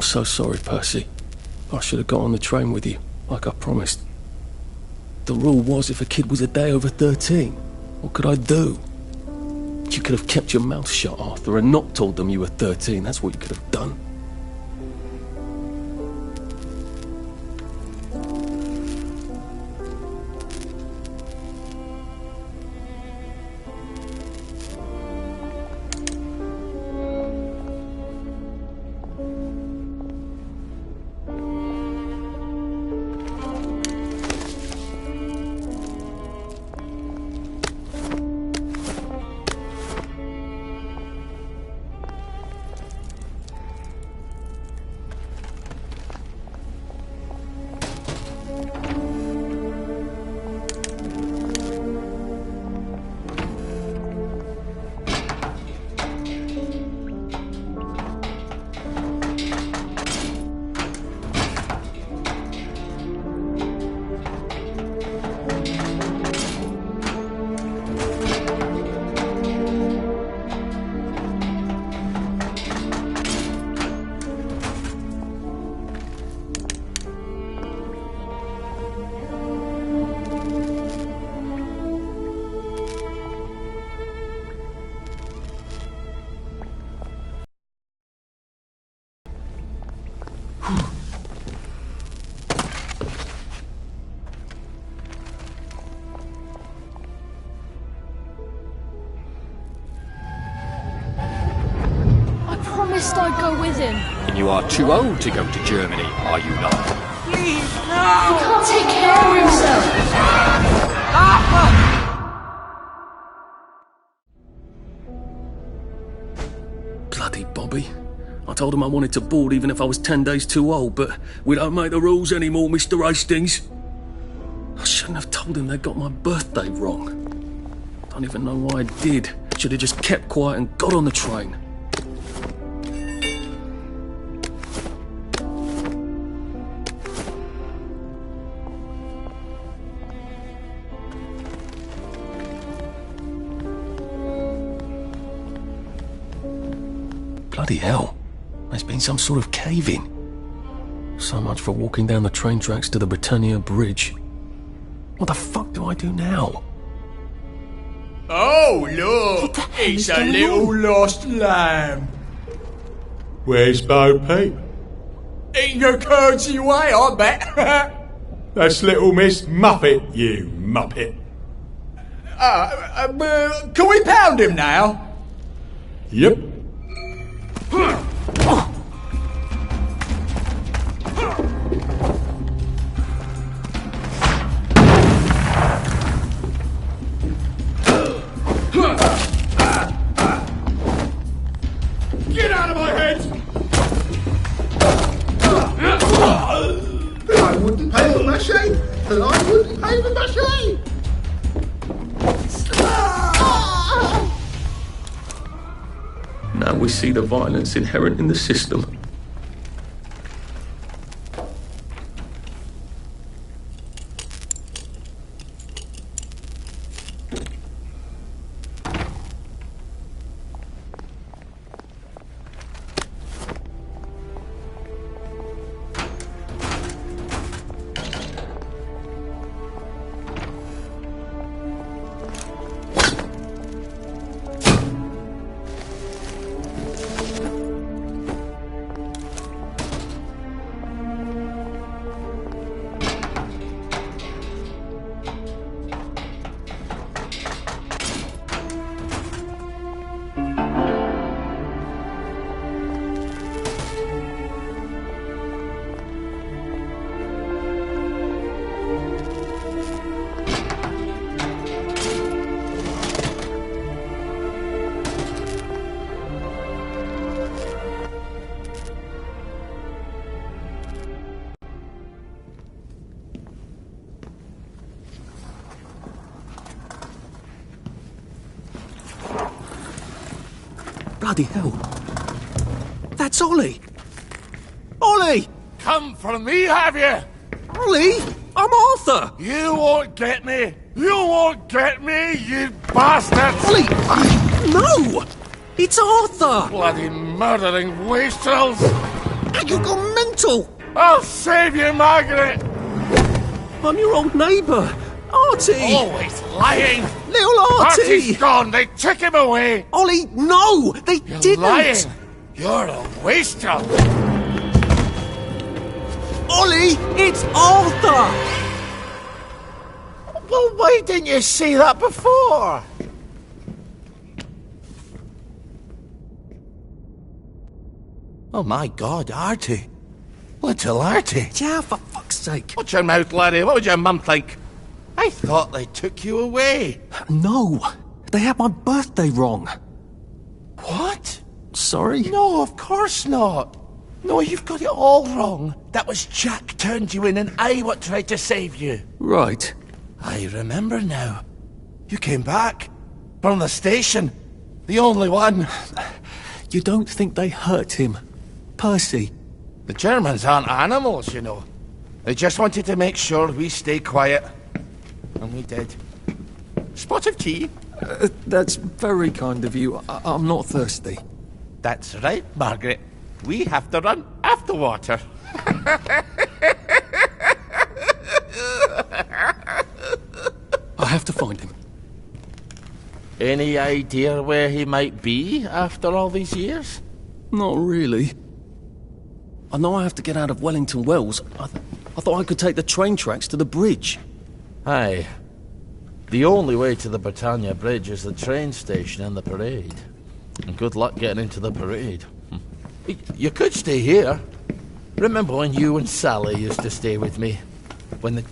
so sorry, Percy. I should have got on the train with you, like I promised. The rule was if a kid was a day over 13, what could I do? You could have kept your mouth shut, Arthur, and not told them you were 13. That's what you could have done. I'd go with him. And you are too old to go to Germany, are you not? Please, no! He can't take care of himself. Bloody Bobby. I told him I wanted to board even if I was 10 days too old, but we don't make the rules anymore, Mr. Hastings. I shouldn't have told him they got my birthday wrong. Don't even know why I did. Should have just kept quiet and got on the train. Bloody hell. There's been some sort of cave-in. So much for walking down the train tracks to the Britannia Bridge. What the fuck do I do now? Oh, look! It's a little lost lamb. Where's Bo Peep? Eating your curdsy way, I bet. That's little Miss Muppet, you muppet. Can we pound him now? Yep. Get out of my head! I wouldn't pay for my shame, and I wouldn't pay for my shame. Now we see the violence inherent in the system. Bloody hell. That's Ollie. Ollie! Come for me, have you? Ollie! I'm Arthur! You won't get me! You won't get me, you bastard! Ollie! No! It's Arthur! Bloody murdering wastrels! like you've gone mental! I'll save you, Margaret! I'm your old neighbour, Artie! Always lying! Little Artie! Artie's gone, they took him away! Ollie, no! They You're didn't! lying! You're a waster! Ollie, it's Arthur! Well, why didn't you say that before? Oh my God, Artie. Little Artie. Yeah, for fuck's sake. Watch your mouth, laddie. What would your mum think? I thought they took you away. No, they had my birthday wrong. What? Sorry? No, of course not. No, you've got it all wrong. That was Jack turned you in and I what tried to save you. Right. I remember now. You came back. From the station. The only one. You don't think they hurt him, Percy? The Germans aren't animals, you know. They just wanted to make sure we stay quiet. And we did. Spot of tea? That's very kind of you. I'm not thirsty. That's right, Margaret. We have to run after water. I have to find him. Any idea where he might be after all these years? Not really. I know I have to get out of Wellington Wells. I thought I could take the train tracks to the bridge. Aye. The only way to the Britannia Bridge is the train station and the parade. And good luck getting into the parade. You could stay here. Remember when you and Sally used to stay with me? When the...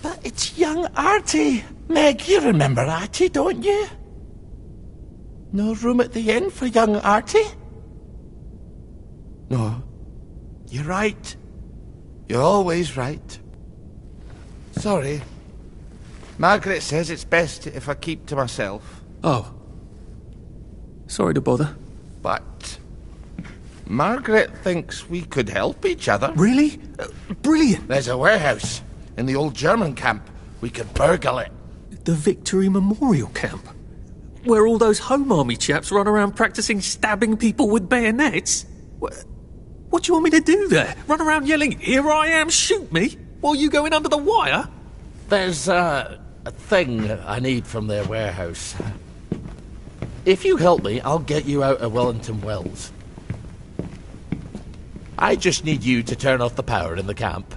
But it's young Artie. Meg, you remember Artie, don't you? No room at the inn for young Artie? No. You're right. You're always right. Sorry. Margaret says it's best if I keep to myself. Oh. Sorry to bother. But Margaret thinks we could help each other. Really? Brilliant. There's a warehouse in the old German camp. We could burgle it. The Victory Memorial Camp? Where all those Home Army chaps run around practicing stabbing people with bayonets? What do you want me to do there? Run around yelling, "Here I am, shoot me," while you go in under the wire? There's a thing I need from their warehouse. If you help me, I'll get you out of Wellington Wells. I just need you to turn off the power in the camp.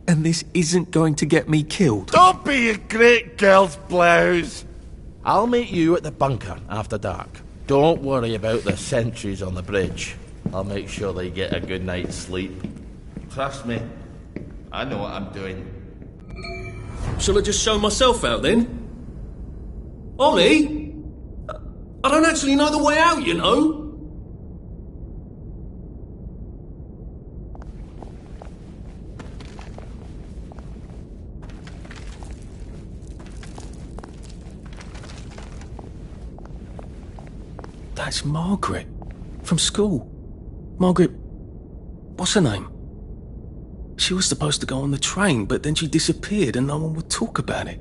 And this isn't going to get me killed. Don't be a great girl's blouse. I'll meet you at the bunker after dark. Don't worry about the sentries on the bridge. I'll make sure they get a good night's sleep. Trust me, I know what I'm doing. Shall I just show myself out then? Ollie? I don't actually know the way out, you know. That's Margaret. From school. Margaret... what's her name? She was supposed to go on the train, but then she disappeared and no one would talk about it.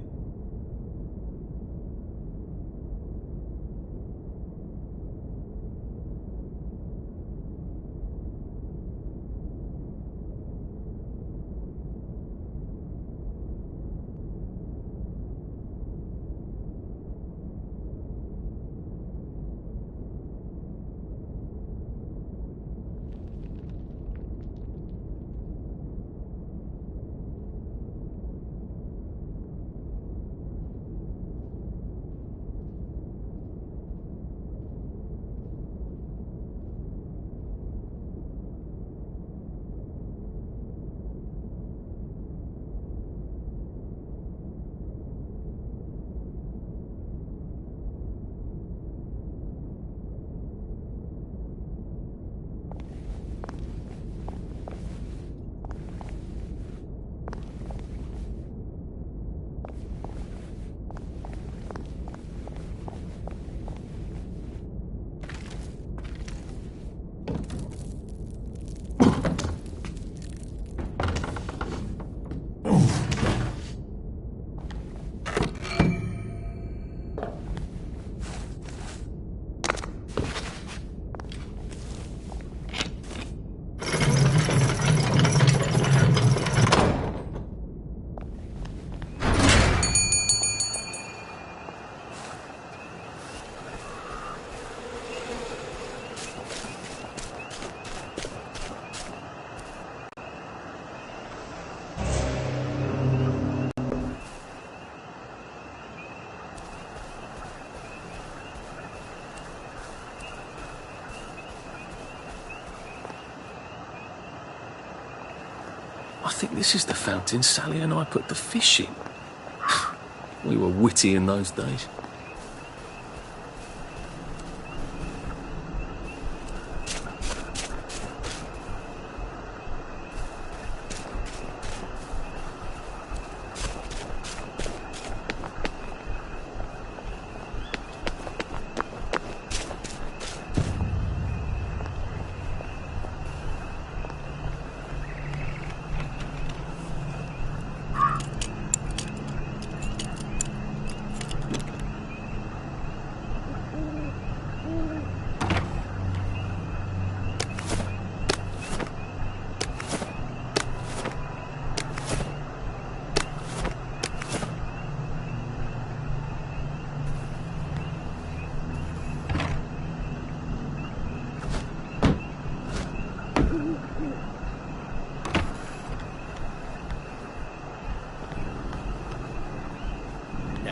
I think this is the fountain Sally and I put the fish in. We were witty in those days.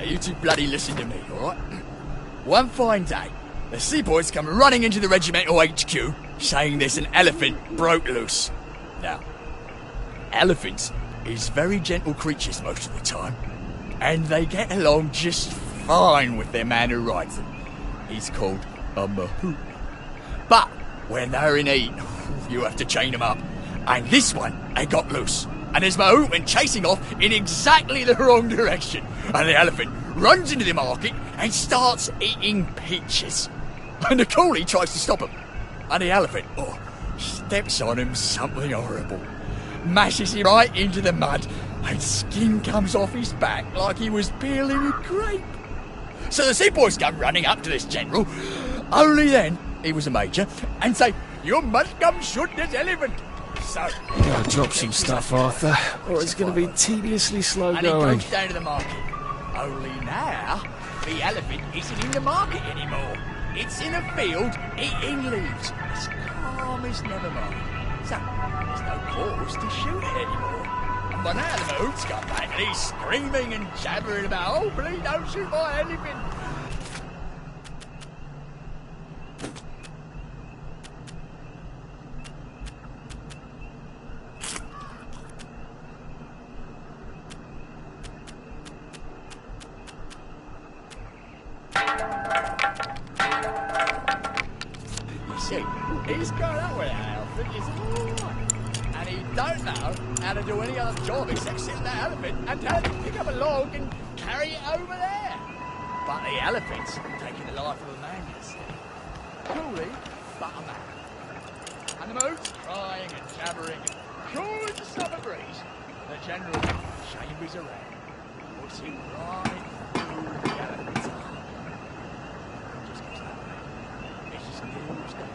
You two bloody listen to me, alright? One fine day, the seaboys come running into the regimental HQ, saying there's an elephant broke loose. Now, elephants is very gentle creatures most of the time, and they get along just fine with their man who rides them. He's called a mahout. But when they're in heat, you have to chain them up. And this one, they got loose. And his mahout went chasing off in exactly the wrong direction. And the elephant runs into the market and starts eating peaches. And the coolie tries to stop him. And the elephant, steps on him something horrible. Mashes him right into the mud, and skin comes off his back like he was peeling a grape. So the seaboys come running up to this general. Only then, he was a major, and say, "You must come shoot this elephant." So, you gotta drop some stuff, Arthur, or it's gonna be tediously slow going. And he goes down to the market. Only now, the elephant isn't in the market anymore. It's in a field eating leaves. As calm as never mind. So, there's no cause to shoot it anymore. And by now the mahout's come back and he's screaming and jabbering about, "Oh, please don't shoot my elephant." He's gone out with that elephant, he's alright. And he don't know how to do any other job except sit in that elephant and tell him to pick up a log and carry it over there. But the elephant's taking the life of a man, you see. Coolly, but a man. And the mahout's crying and jabbering and cool as a summer breeze. The general chambers around, puts him right through the elephant's arm. Just goes that way. It's just kneels down.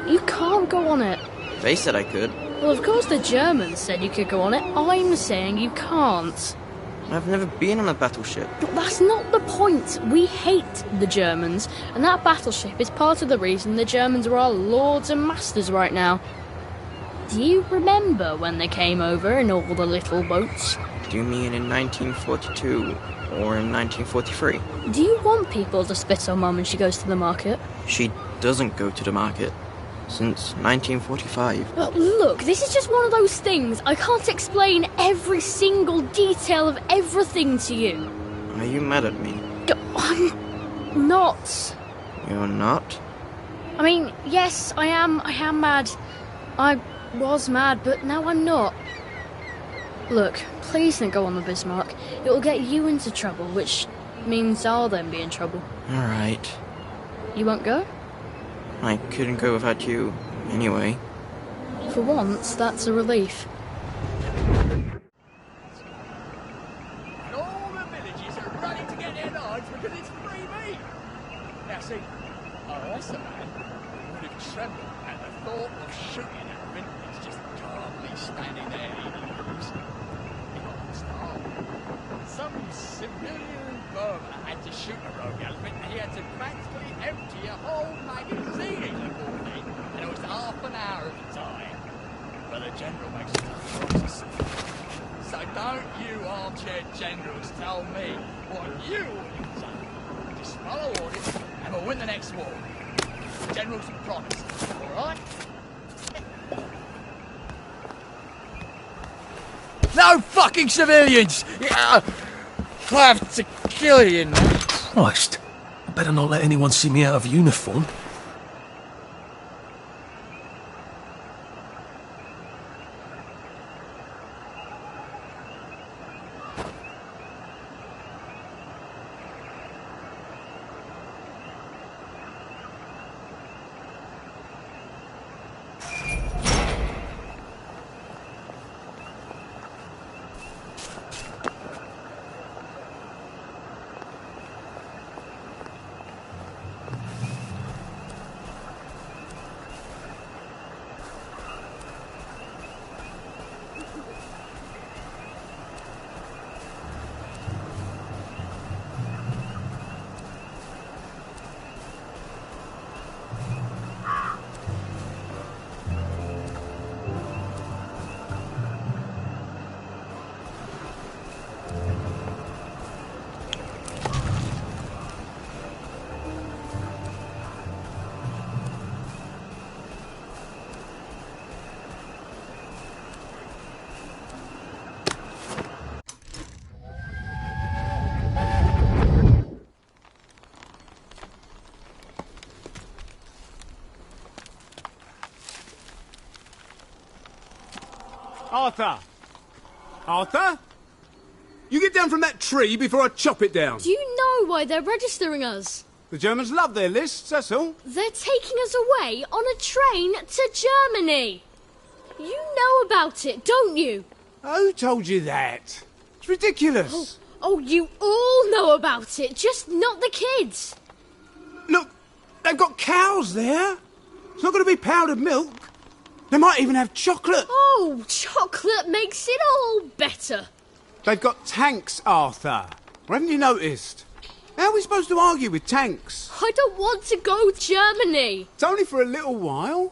You can't go on it. They said I could. Well, of course the Germans said you could go on it. I'm saying you can't. I've never been on a battleship. But that's not the point. We hate the Germans, and that battleship is part of the reason the Germans are our lords and masters right now. Do you remember when they came over in all the little boats? Do you mean in 1942 or in 1943? Do you want people to spit on Mum when she goes to the market? She doesn't go to the market. Since 1945. Look, this is just one of those things. I can't explain every single detail of everything to you. Are you mad at me? I'm not. You're not? I mean, yes, I am mad. I was mad, but now I'm not. Look, please don't go on the Bismarck. It will get you into trouble, which means I'll then be in trouble. Alright. You won't go? I couldn't go without you, anyway. For once, that's a relief. And all the villagers are running to get their knives because it's free meat. Now see, that's a man who would have trembled at the thought of shooting an elephant that's just calmly standing there eating leaves. He got the start. Some civilian farmer had to shoot a rogue elephant and he had to practically empty a whole magazine in the poor thing, and it was half an hour of the time. But the general makes tough choices. So don't you armchair generals tell me what you ought to do. Just follow orders and we'll win the next war. general surprise. Alright? No fucking civilians! Yeah, I have to kill you now. Christ. I better not let anyone see me out of uniform. Arthur! Arthur? You get down from that tree before I chop it down. Do you know why they're registering us? The Germans love their lists, that's all. They're taking us away on a train to Germany. You know about it, don't you? Who told you that? It's ridiculous. Oh, you all know about it, just not the kids. Look, they've got cows there. It's not going to be powdered milk. They might even have chocolate. Oh, chocolate makes it all better. They've got tanks, Arthur. Haven't you noticed? How are we supposed to argue with tanks? I don't want to go to Germany. It's only for a little while,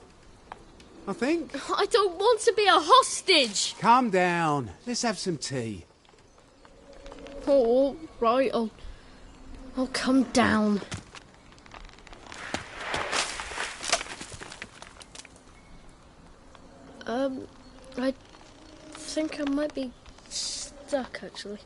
I think. I don't want to be a hostage. Calm down. Let's have some tea. Oh, right, I'll come down. I think I might be stuck, actually.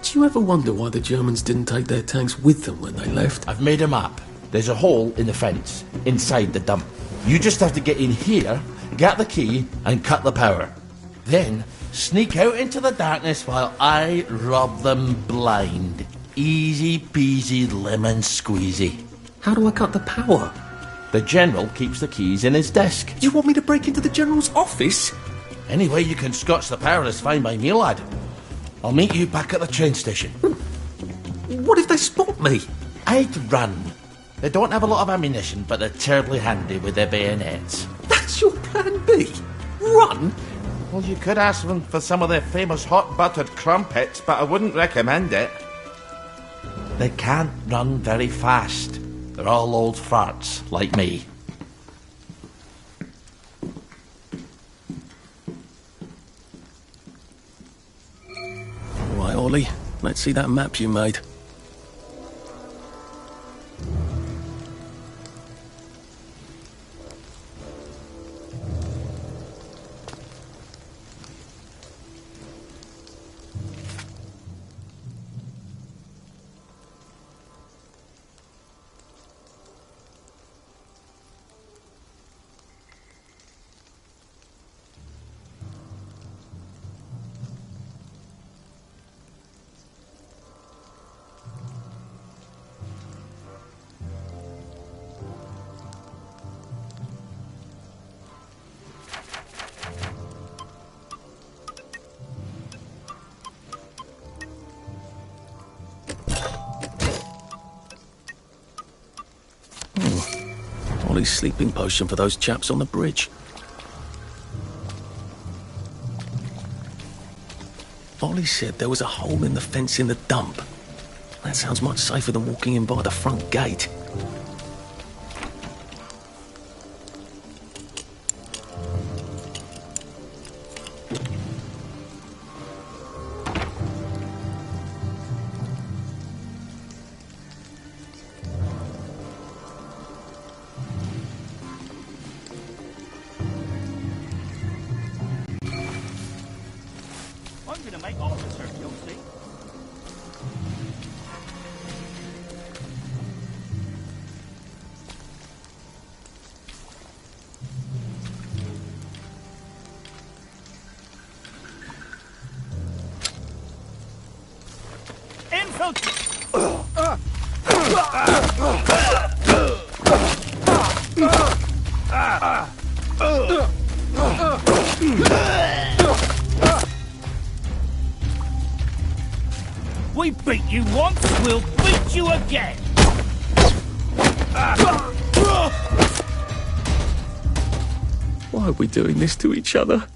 Do you ever wonder why the Germans didn't take their tanks with them when they left? I've made a map. There's a hole in the fence, inside the dump. You just have to get in here, get the key, and cut the power. Then, sneak out into the darkness while I rob them blind. Easy peasy lemon squeezy. How do I cut the power? The General keeps the keys in his desk. You want me to break into the General's office? Any way you can scotch the power is fine by me, lad. I'll meet you back at the train station. What if they spot me? I'd run. They don't have a lot of ammunition, but they're terribly handy with their bayonets. That's your plan B? Run? Well, you could ask them for some of their famous hot buttered crumpets, but I wouldn't recommend it. They can't run very fast. They're all old farts, like me. Right, Ollie, let's see that map you made. Ollie's sleeping potion for those chaps on the bridge. Ollie said there was a hole in the fence in the dump. That sounds much safer than walking in by the front gate. I'm gonna make officer, you'll see. We beat you once, we'll beat you again! Why are we doing this to each other?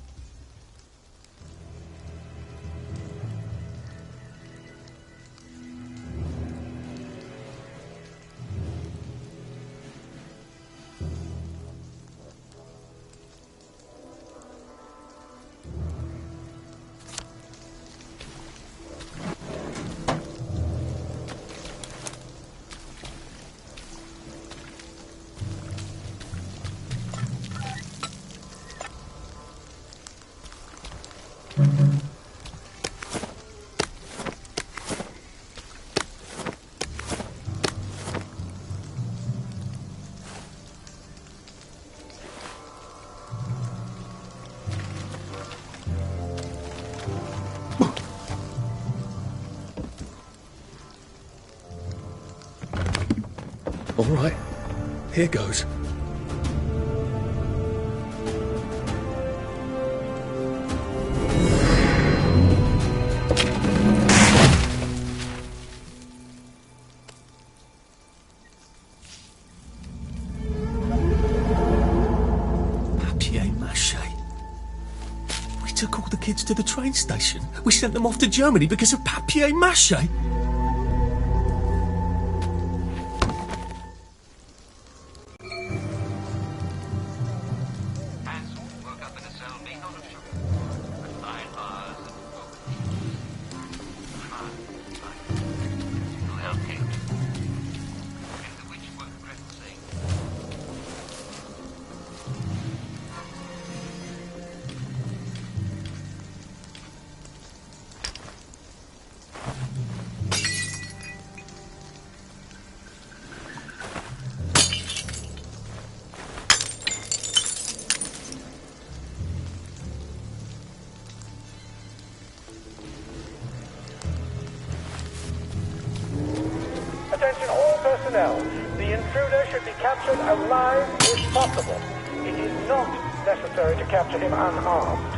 All right, here goes. Papier-mâché. We took all the kids to the train station. We sent them off to Germany because of papier-mâché. Attention all personnel. The intruder should be captured alive if possible. It is not necessary to capture him unharmed.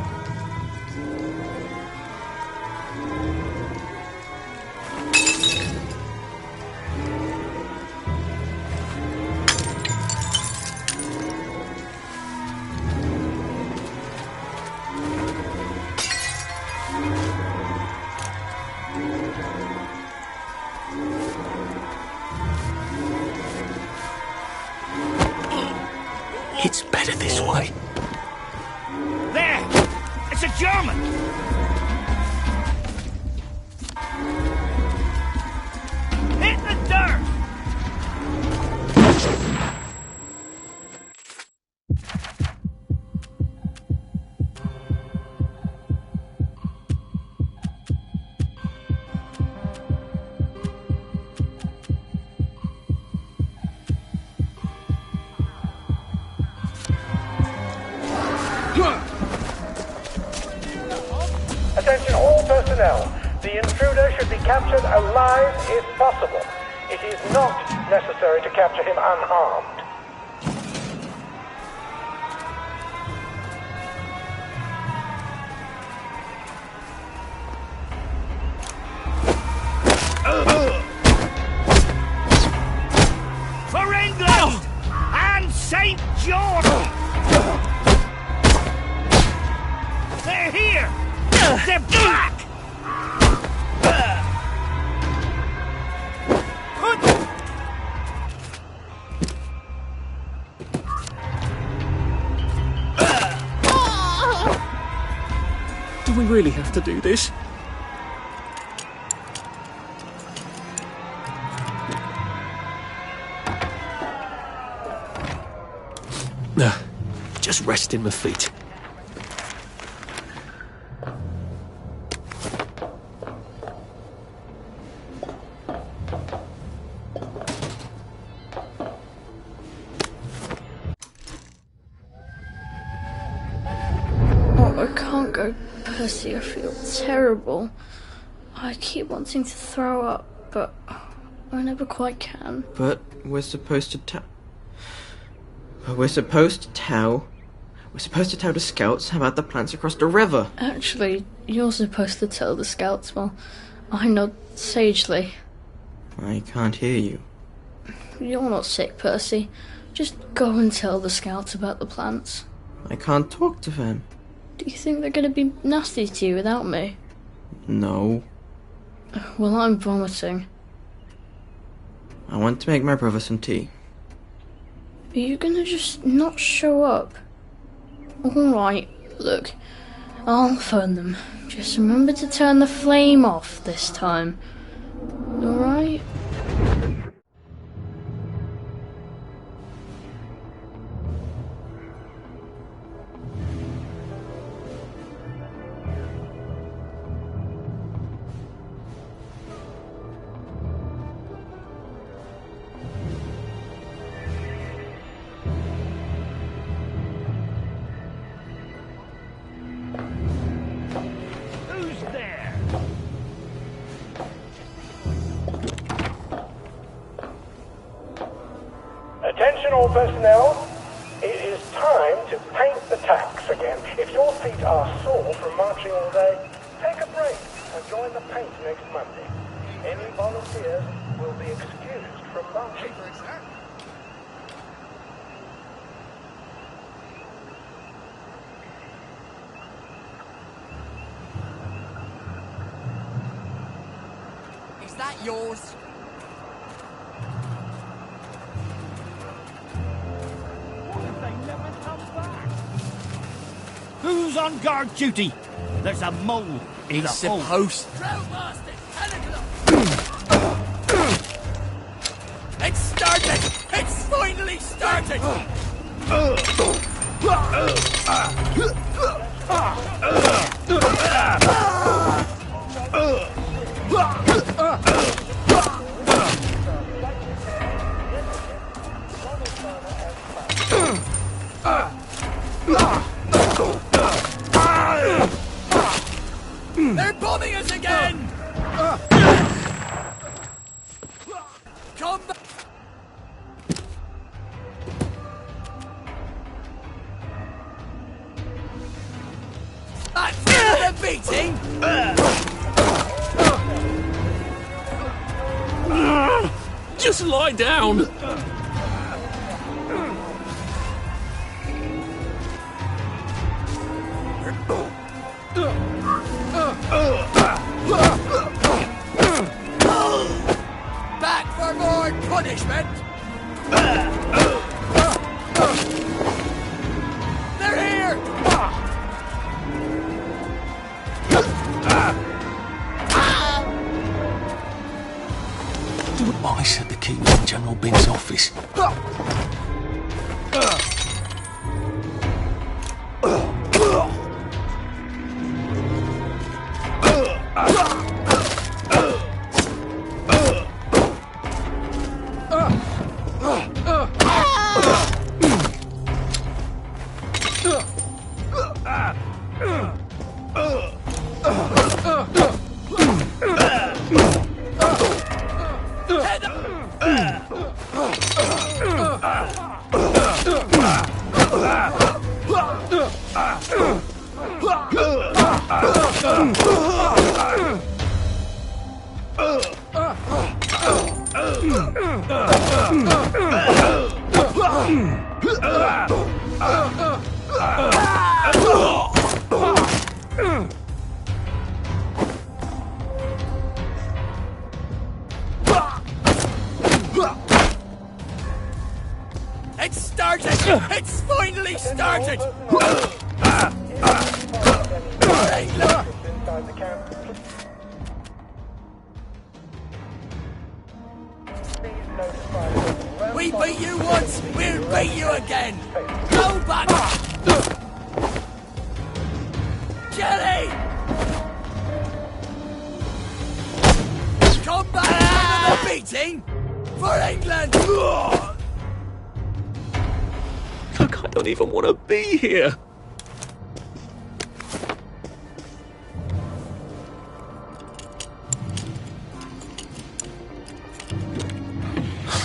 It's better this way. There! It's a German! Hit the dirt! Attention all personnel. The intruder should be captured alive if possible. It is not necessary to capture him unharmed. For England! And They're back! Do we really have to do this? Nah, just resting my feet. Oh, I can't go, Percy. I feel terrible. I keep wanting to throw up, but I never quite can. But we're supposed to tell... We're supposed to tell the scouts about the plants across the river. Actually, you're supposed to tell the scouts. Well, I nod sagely. I can't hear you. You're not sick, Percy. Just go and tell the scouts about the plants. I can't talk to them. Do you think they're going to be nasty to you without me? No. Well, I'm vomiting. I want to make my brother some tea. Are you going to just not show up? Alright, look. I'll phone them. Just remember to turn the flame off this time. Alright? Who's there? Attention all personnel, it is time to paint the tacks again. If your feet are sore from marching all day, take a break and join the paint next Monday. Any volunteers will be excused from marching. Is that yours? Who's on guard duty? There's a mole in It's the hole. supposed... It's started! It's finally started! They're bombing us again! Come back! That's the beating! Just lie down! Back for more punishment! They're here! I said the key was in General Bing's office. It's finally started! We beat you once, we'll beat you again! Go back! Jelly! Come back for the beating! For England! Look, I don't even want to be here.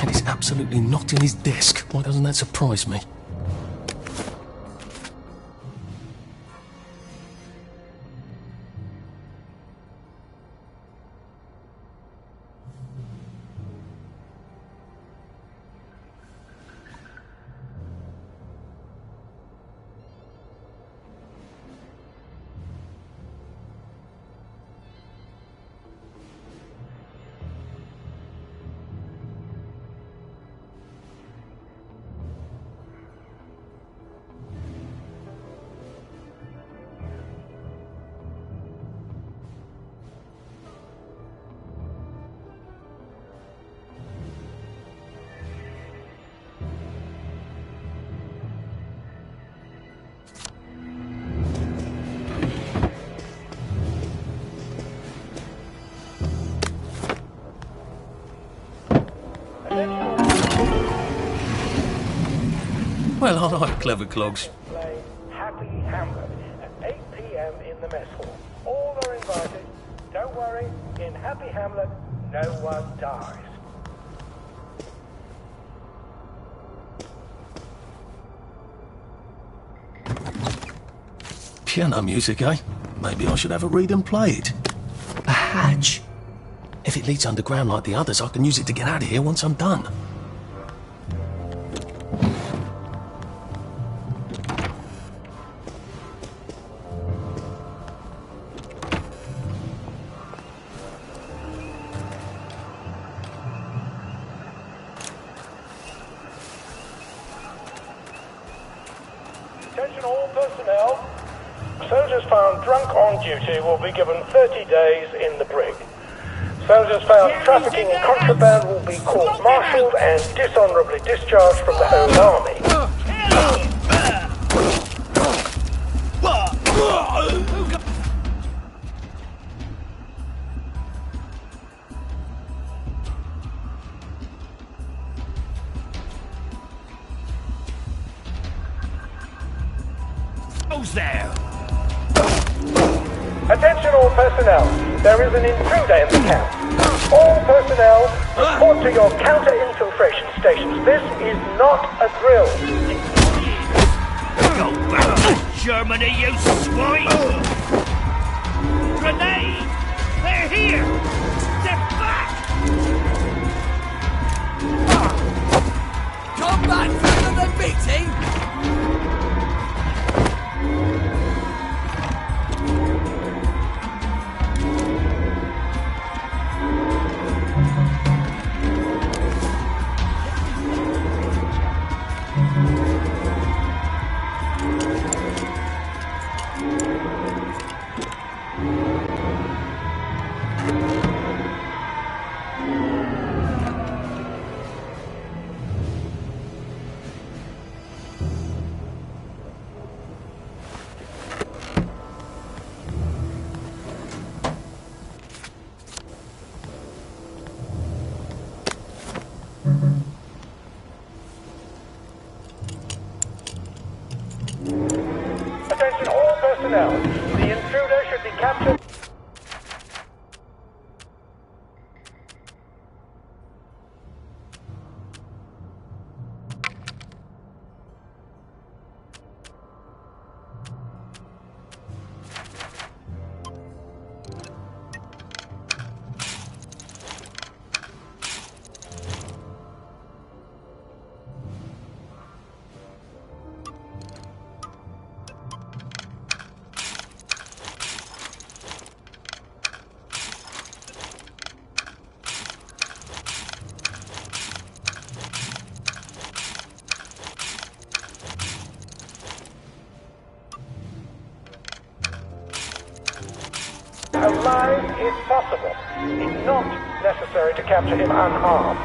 And he's absolutely not in his desk. Why doesn't that surprise me? Well, all right, clever clogs. Play Happy Hamlet at 8 p.m. in the mess hall. All are invited. Don't worry, in Happy Hamlet, no one dies. Piano music, eh? Maybe I should have a read and play it. A hatch. If it leads underground like the others, I can use it to get out of here once I'm done. Attention all personnel. Soldiers found drunk on duty will be given 30 days in the brig. Soldiers found trafficking in contraband will be court-martialed and dishonorably discharged from the Home Army. Who's there? Attention all personnel. There is an intruder in the camp. All personnel, report to your counter-infiltration stations. This is not a drill. Go back to Germany, you swine! Grenade! They're here! They're back! Come back for the beating! Attention all personnel. The intruder should be captured. alive if possible. It's not necessary to capture him unharmed.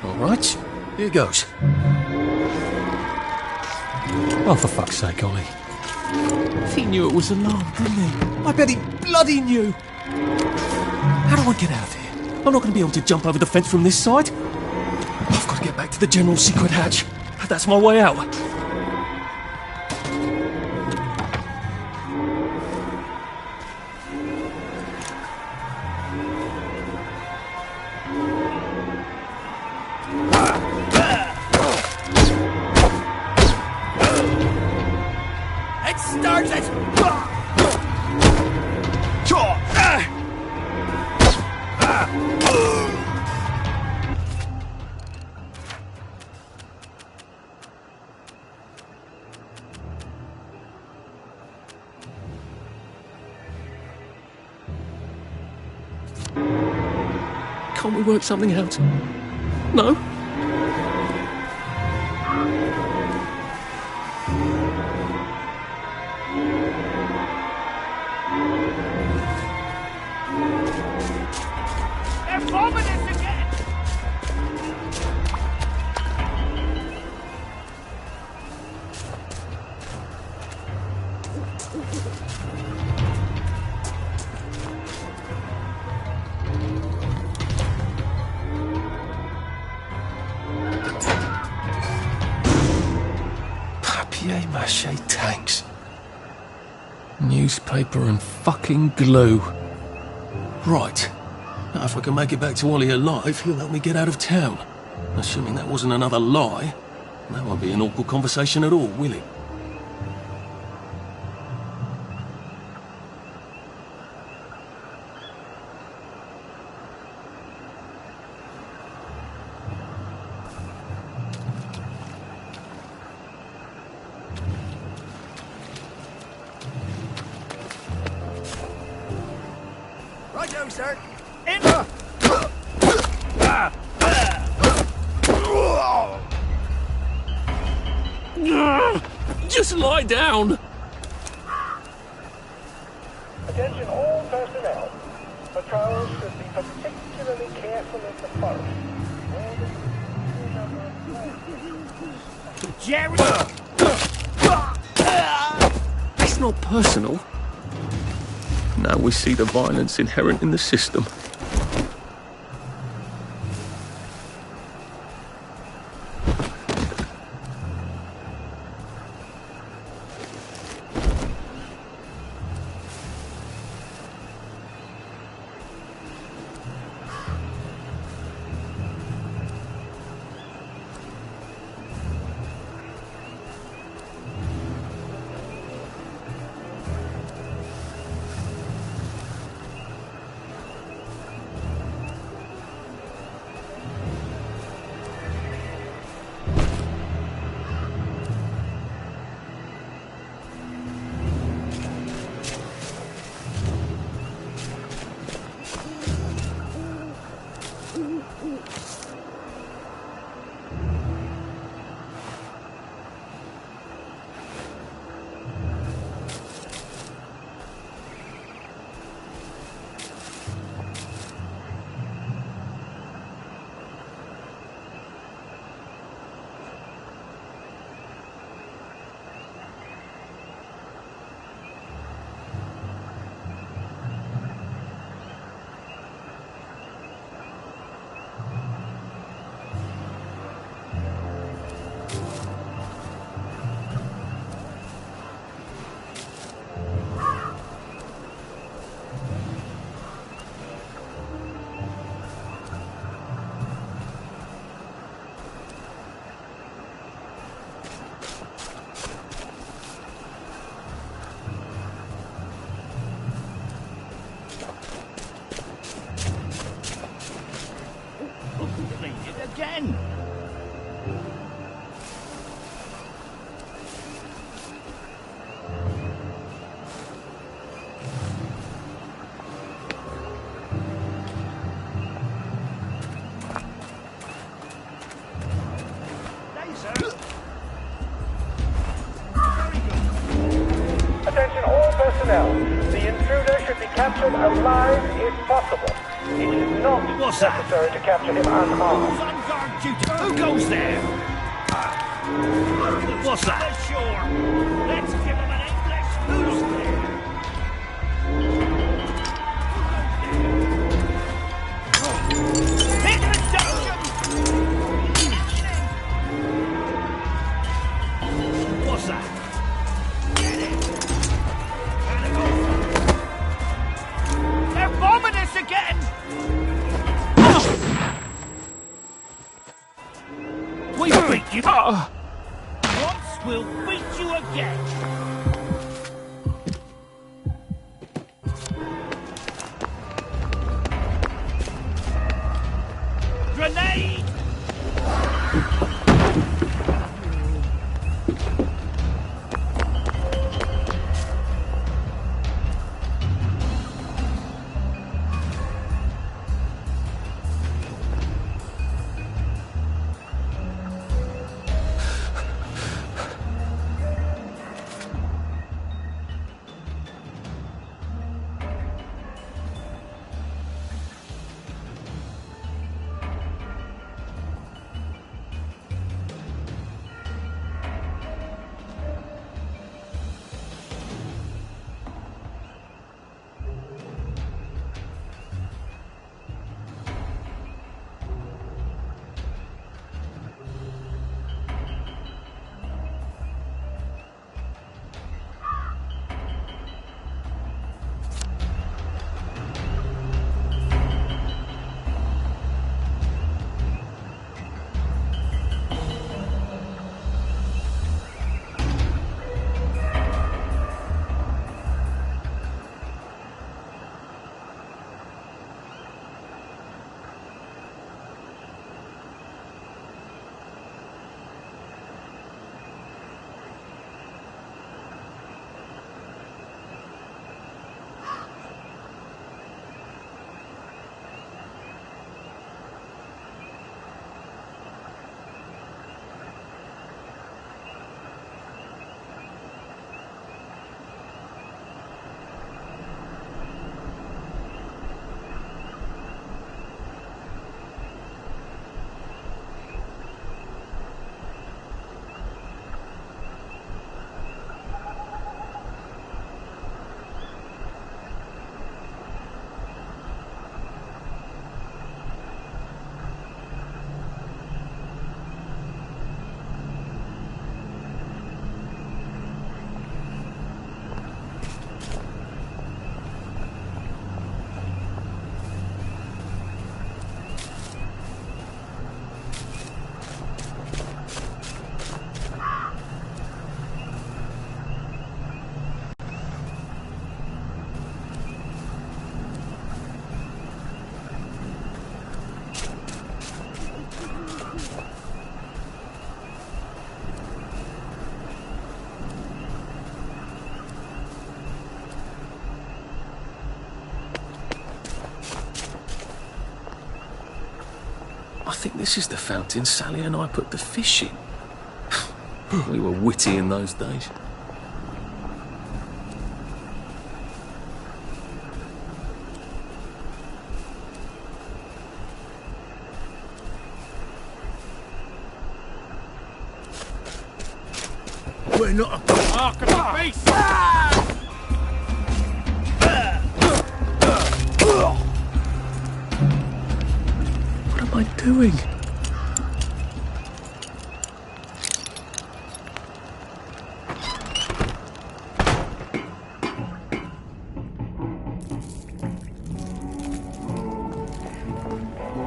All right, here goes. Oh, for fuck's sake, Ollie. He knew it was alarmed, didn't he? I bet he bloody knew. How do I get out of here? I'm not going to be able to jump over the fence from this side. I've got to get back to the general secret hatch. That's my way out. It started! Can't we work something out? No? They're bombing us again! Papier-mâché tanks. Newspaper and fucking glue. Right. Now, if I can make it back to Ollie alive, he'll help me get out of town. Assuming that wasn't another lie, that won't be an awkward conversation at all, will it? Righto, sir. In! Just lie down! Attention all personnel. Patrols should be particularly careful in the forest. Jerry! It's not personal. Now we see the violence inherent in the system. personnel. The intruder should be captured alive if possible. It is not necessary to capture him unharmed. On guard duty. Who goes there? What's that? Sure. Let's give him an English. Who's there? Introduction! What's that? Get it. Gotta go. They're bombing us again! We beat you! Once we'll beat you again! Grenade! I think this is the fountain Sally and I put the fish in. We were witty in those days. We're not a mark of the beast! What am I doing?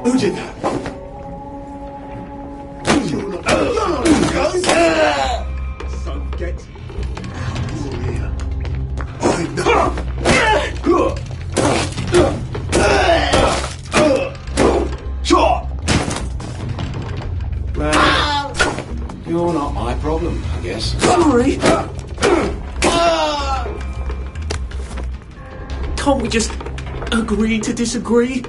Who did that? You're not so get over here. I know. Well, you're not my problem, I guess. Sorry. Can't we just agree to disagree?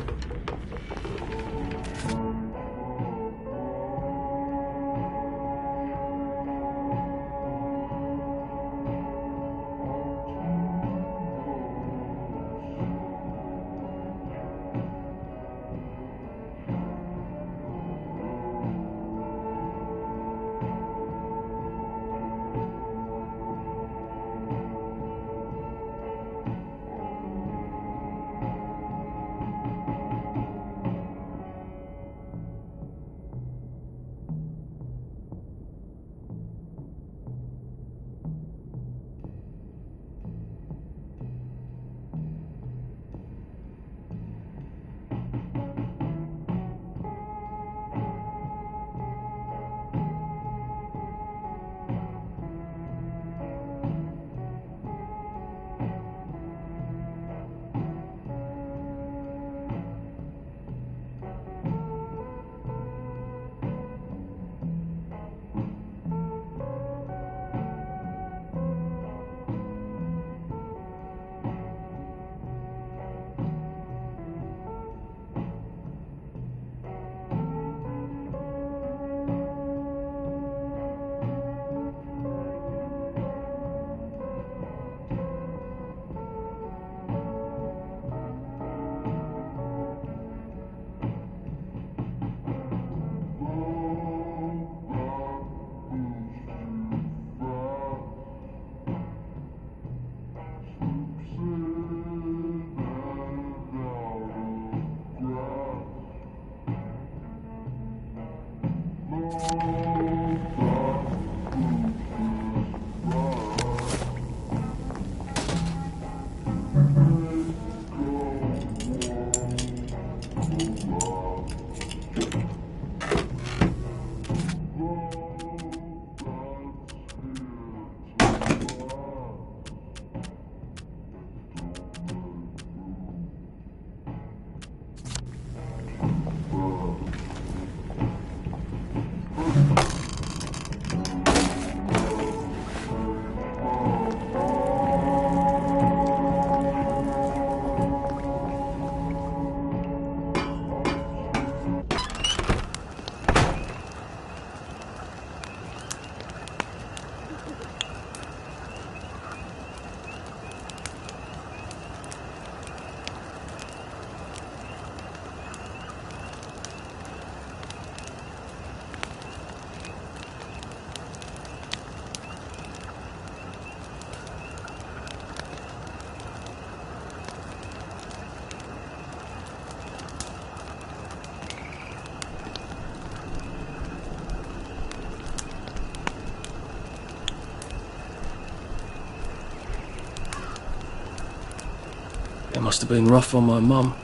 It must have been rough on my mum.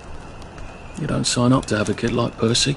You don't sign up to have a kid like Percy.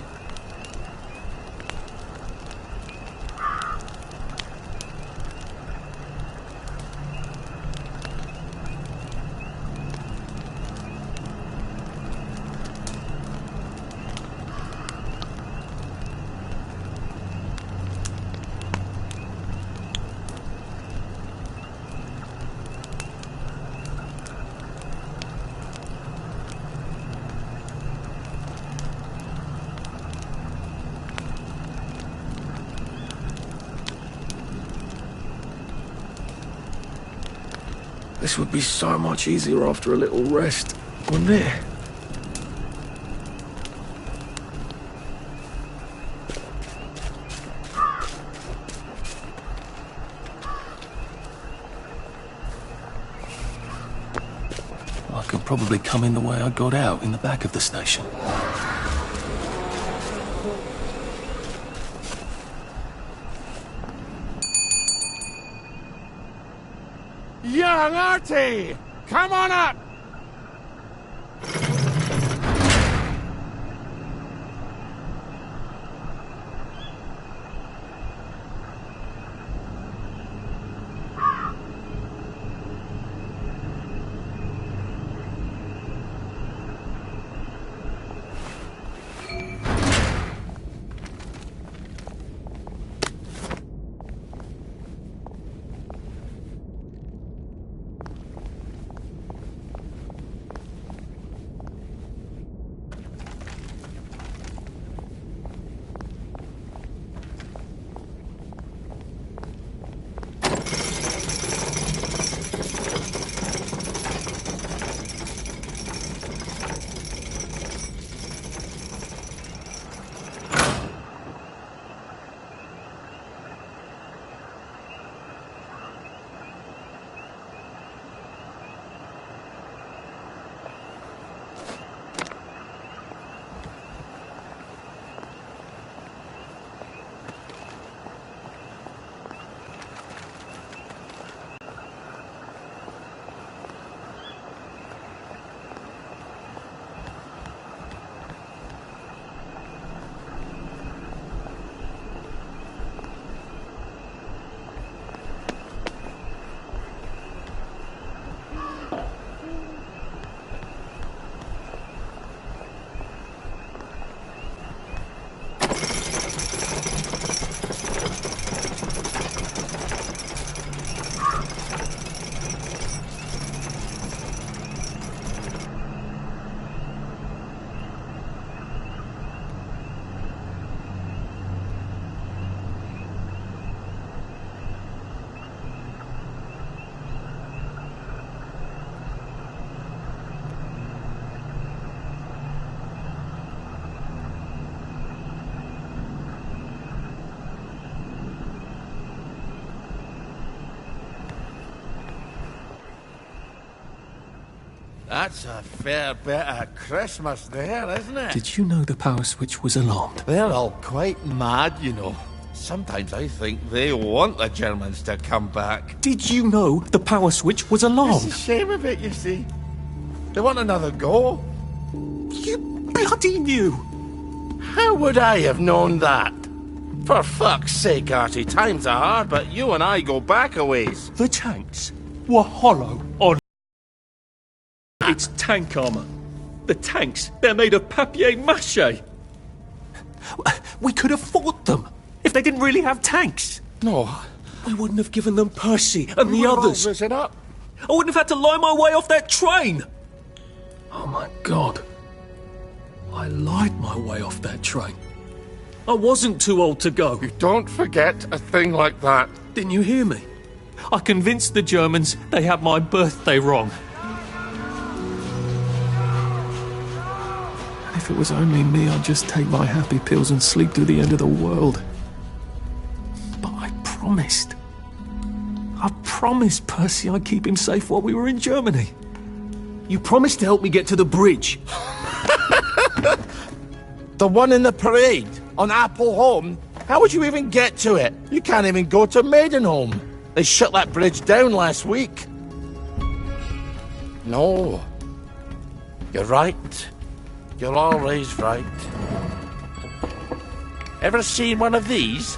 This would be so much easier after a little rest, wouldn't it? I could probably come in the way I got out in the back of the station. Young Artie! Come on up! That's a fair bit of Christmas there, isn't it? Did you know the power switch was alarmed? They're all quite mad, you know. Sometimes I think they want the Germans to come back. Did you know the power switch was along? That's the shame of it, you see. They want another go. You bloody knew! How would I have known that? For fuck's sake, Artie, times are hard, but you and I go back a ways. The tanks were hollow on... It's tank armour. The tanks, they're made of papier-mâché. We could have fought them if they didn't really have tanks. No. We wouldn't have given them Percy and the others. Risen up. I wouldn't have had to lie my way off that train. Oh my God. I lied my way off that train. I wasn't too old to go. You don't forget a thing like that. Didn't you hear me? I convinced the Germans they had my birthday wrong. And if it was only me, I'd just take my happy pills and sleep to the end of the world. But I promised. I promised Percy I'd keep him safe while we were in Germany. You promised to help me get to the bridge. The one in the parade on Apple Home? How would you even get to it? You can't even go to Maidenholm. They shut that bridge down last week. No. You're right. You're always right. Ever seen one of these?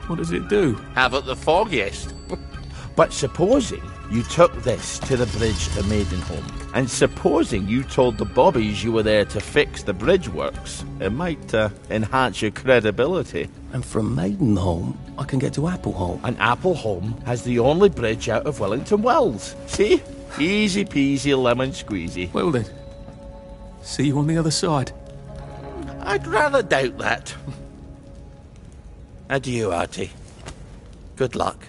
What does it do? Haven't the foggiest. But supposing you took this to the bridge to Maidenholm, and supposing you told the bobbies you were there to fix the bridge works, it might enhance your credibility. And from Maidenholm, I can get to Appleholm. And Appleholm has the only bridge out of Wellington Wells. See? Easy peasy lemon squeezy. Well then, see you on the other side. I'd rather doubt that. Adieu, Artie. Good luck.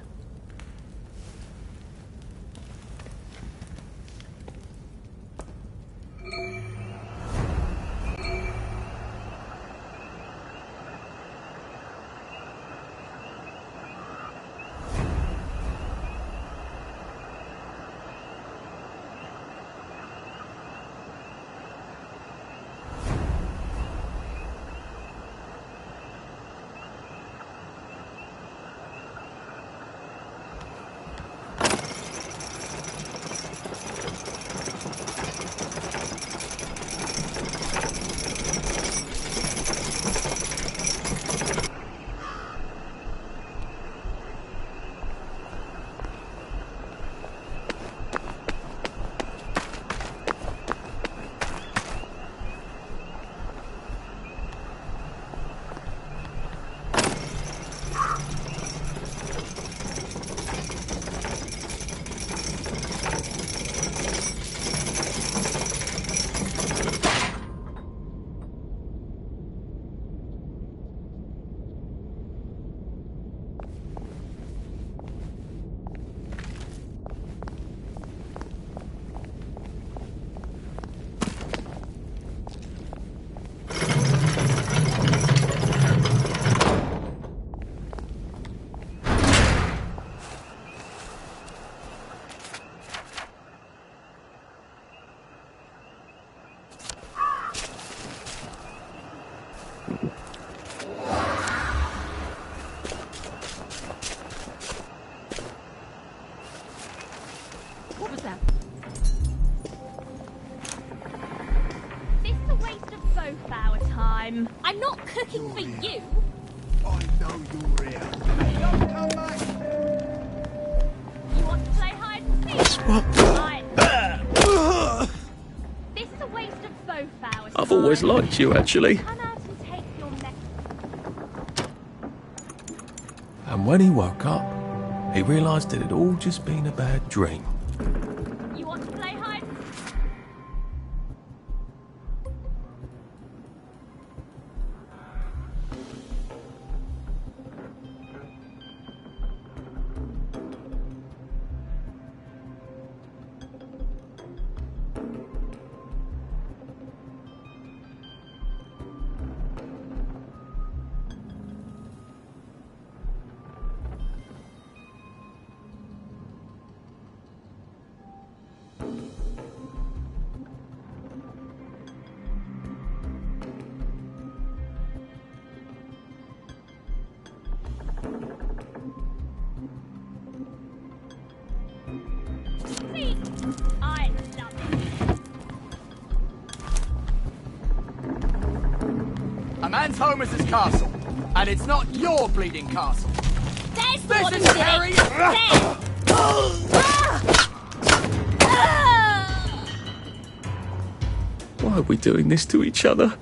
What was that? This is a waste of both our time. I'm not cooking for you. I know you're here. Don't come back. You want to play hide and seek? Fine. This is a waste of both our time. I've always liked you, actually. Come out and take your And when he woke up, he realised it had all just been a bad dream. You want to play hide? Thomas's castle. And it's not your bleeding castle. There's This is Harry! Why are we doing this to each other?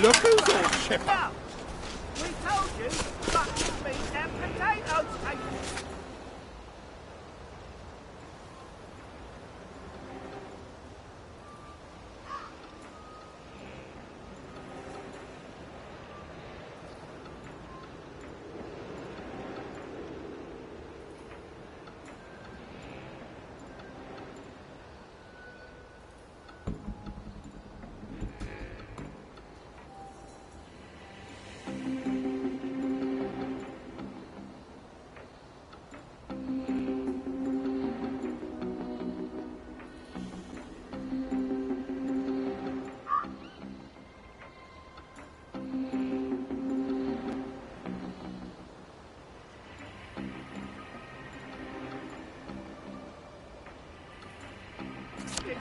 Look who's all chipper. We told you, fucking meat and potatoes tasted.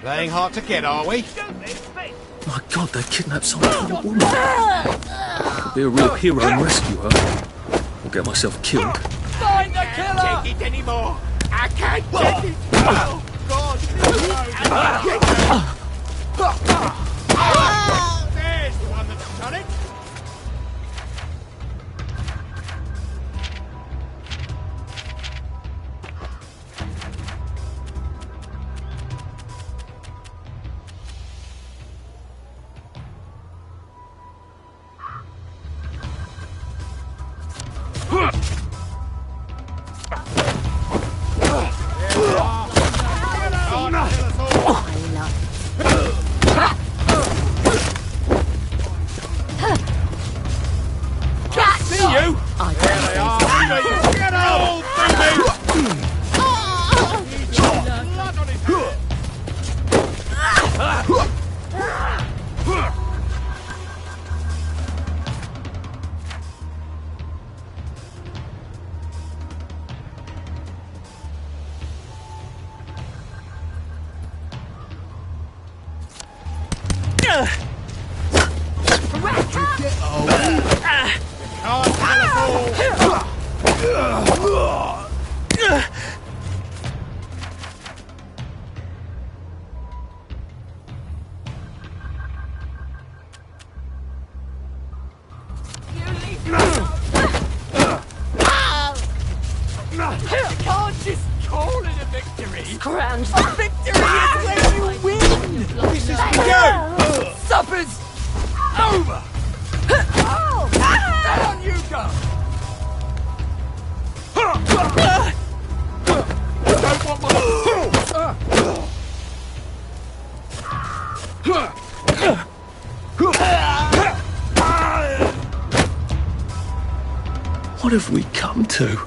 Playing hard to get, are we? My God, they kidnapped some poor woman. I'll be a real hero and rescue her. I'll get myself killed. Find the killer! I can't take it anymore. I can't take it. Oh, God. There's the one that's done it. What have we come to?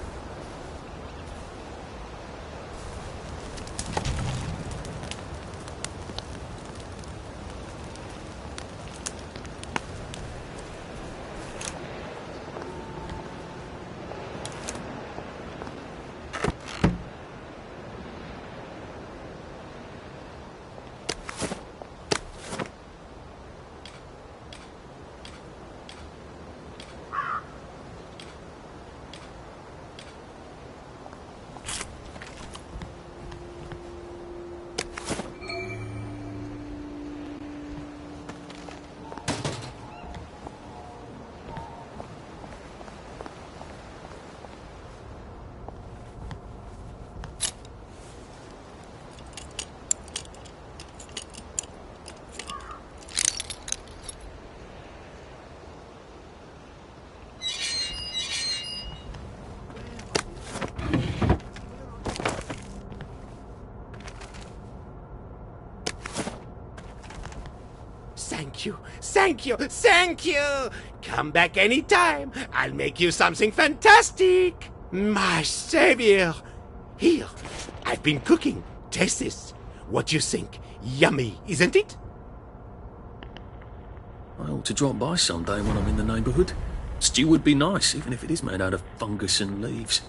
Thank you, thank you, thank you! Come back anytime. I'll make you something fantastic. My savior. Here, I've been cooking. Taste this. What you think? Yummy, isn't it? I ought to drop by someday when I'm in the neighbourhood. Stew would be nice, even if it is made out of fungus and leaves.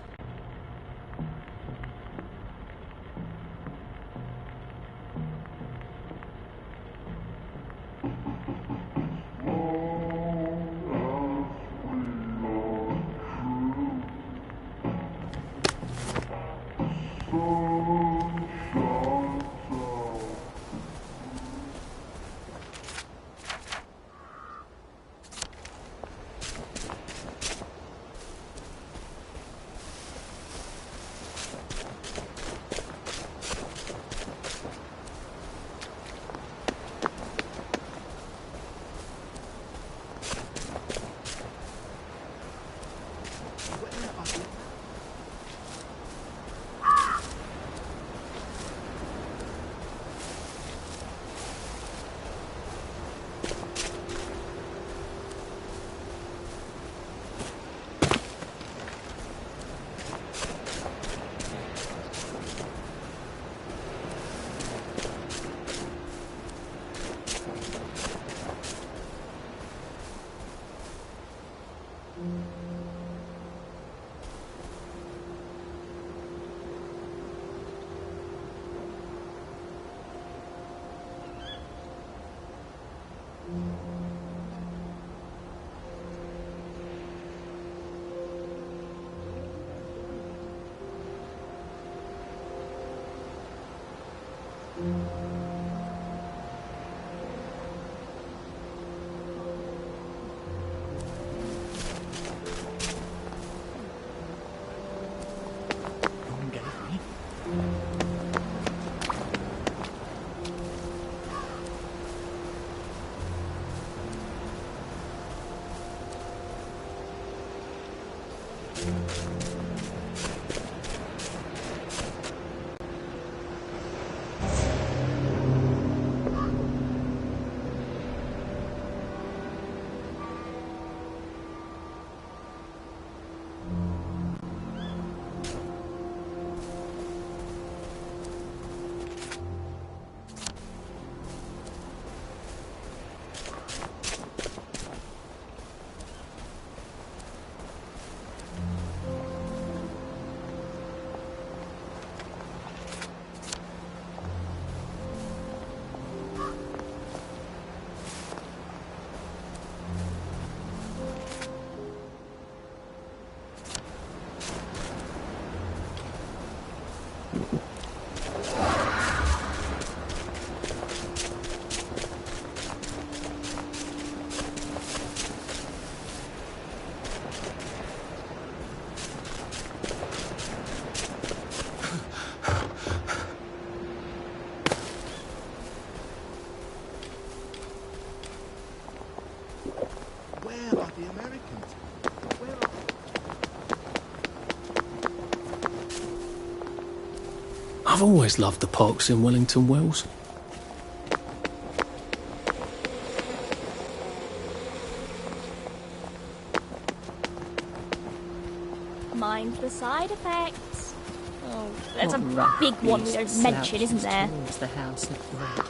I've always loved the parks in Wellington Wells. Mind the side effects. Oh, there's a big one we don't mention, isn't there? Towards the house of bread.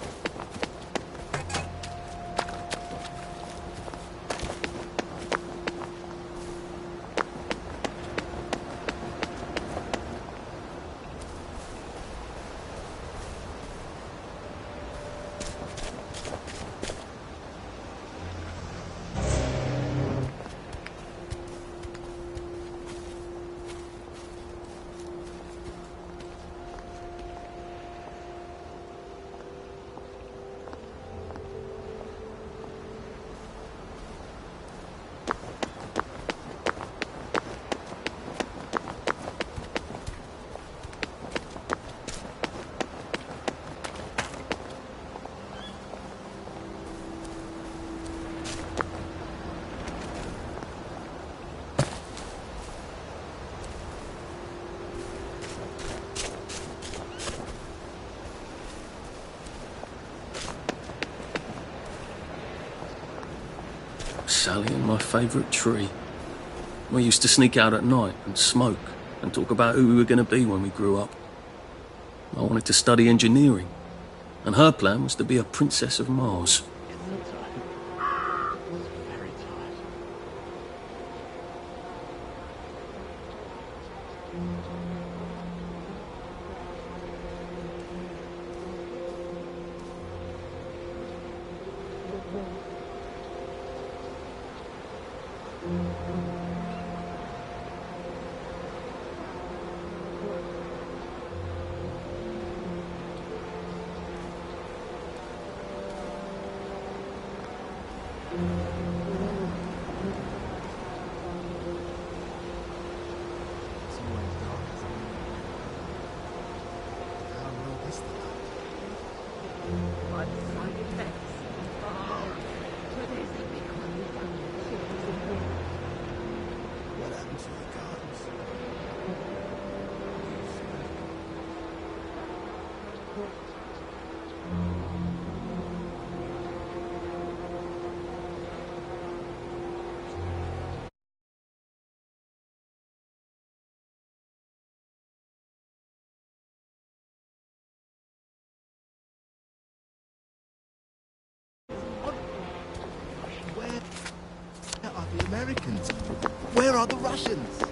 Sally and my favourite tree. We used to sneak out at night and smoke and talk about who we were going to be when we grew up. I wanted to study engineering, and her plan was to be a princess of Mars. Where are the Americans? Where are the Russians?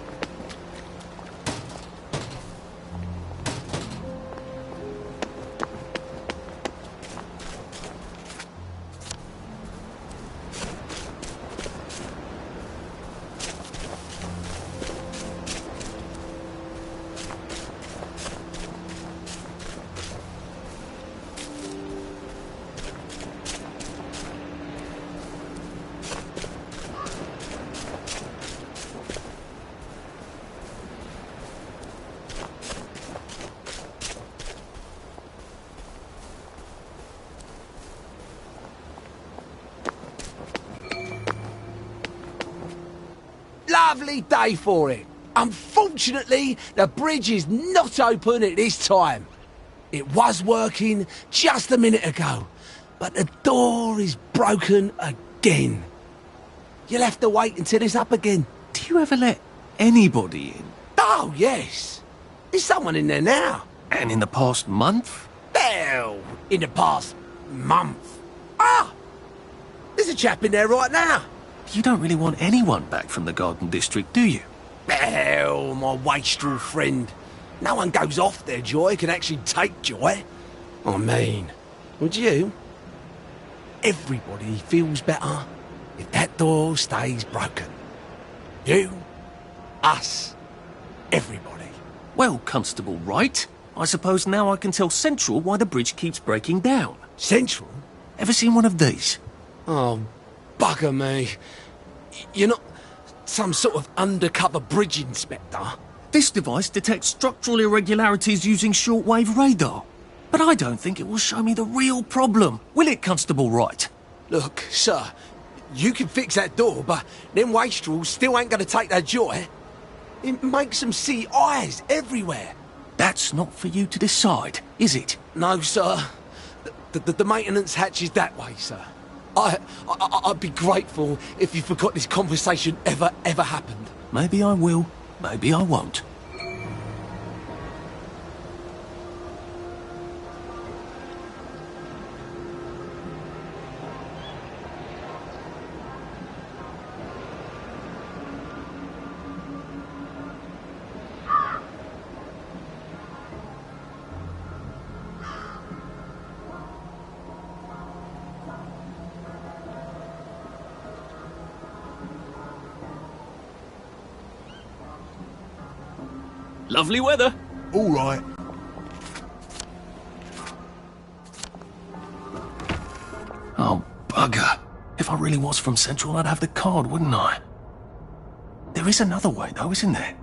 Lovely day for it. Unfortunately, the bridge is not open at this time. It was working just a minute ago, but the door is broken again. You'll have to wait until it's up again. Do you ever let anybody in? Oh, yes. There's someone in there now. And in the past month? Hell, in the past month. Ah! There's a chap in there right now. You don't really want anyone back from the Garden District, do you? Hell, my wastrel friend. No one goes off their joy can actually take joy. I mean, would you? Everybody feels better if that door stays broken. You, us, everybody. Well, Constable Wright, I suppose now I can tell Central why the bridge keeps breaking down. Central? Ever seen one of these? Oh, bugger me. You're not some sort of undercover bridge inspector? This device detects structural irregularities using shortwave radar. But I don't think it will show me the real problem. Will it, Constable Wright? Look, sir, you can fix that door, but them wastrels still ain't gonna take their joy. It makes them see eyes everywhere. That's not for you to decide, is it? No, sir. The maintenance hatch is that way, sir. I'd be grateful if you forgot this conversation ever happened. Maybe I will, maybe I won't. Lovely weather. All right. Oh, bugger. If I really was from Central, I'd have the card, wouldn't I? There is another way, though, isn't there?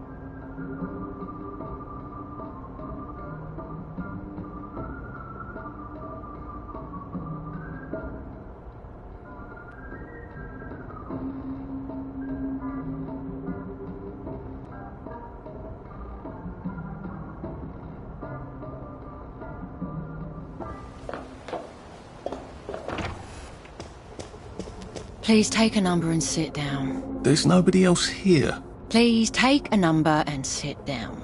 Please take a number and sit down. There's nobody else here. Please take a number and sit down.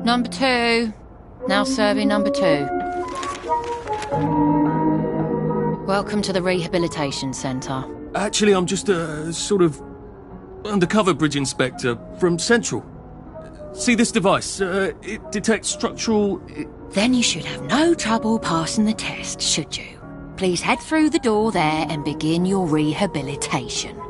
Number 2. Now serving number 2. Welcome to the Rehabilitation Centre. Actually, I'm just a sort of undercover bridge inspector from Central. See this device? It detects structural... Then you should have no trouble passing the test, should you? Please head through the door there and begin your rehabilitation.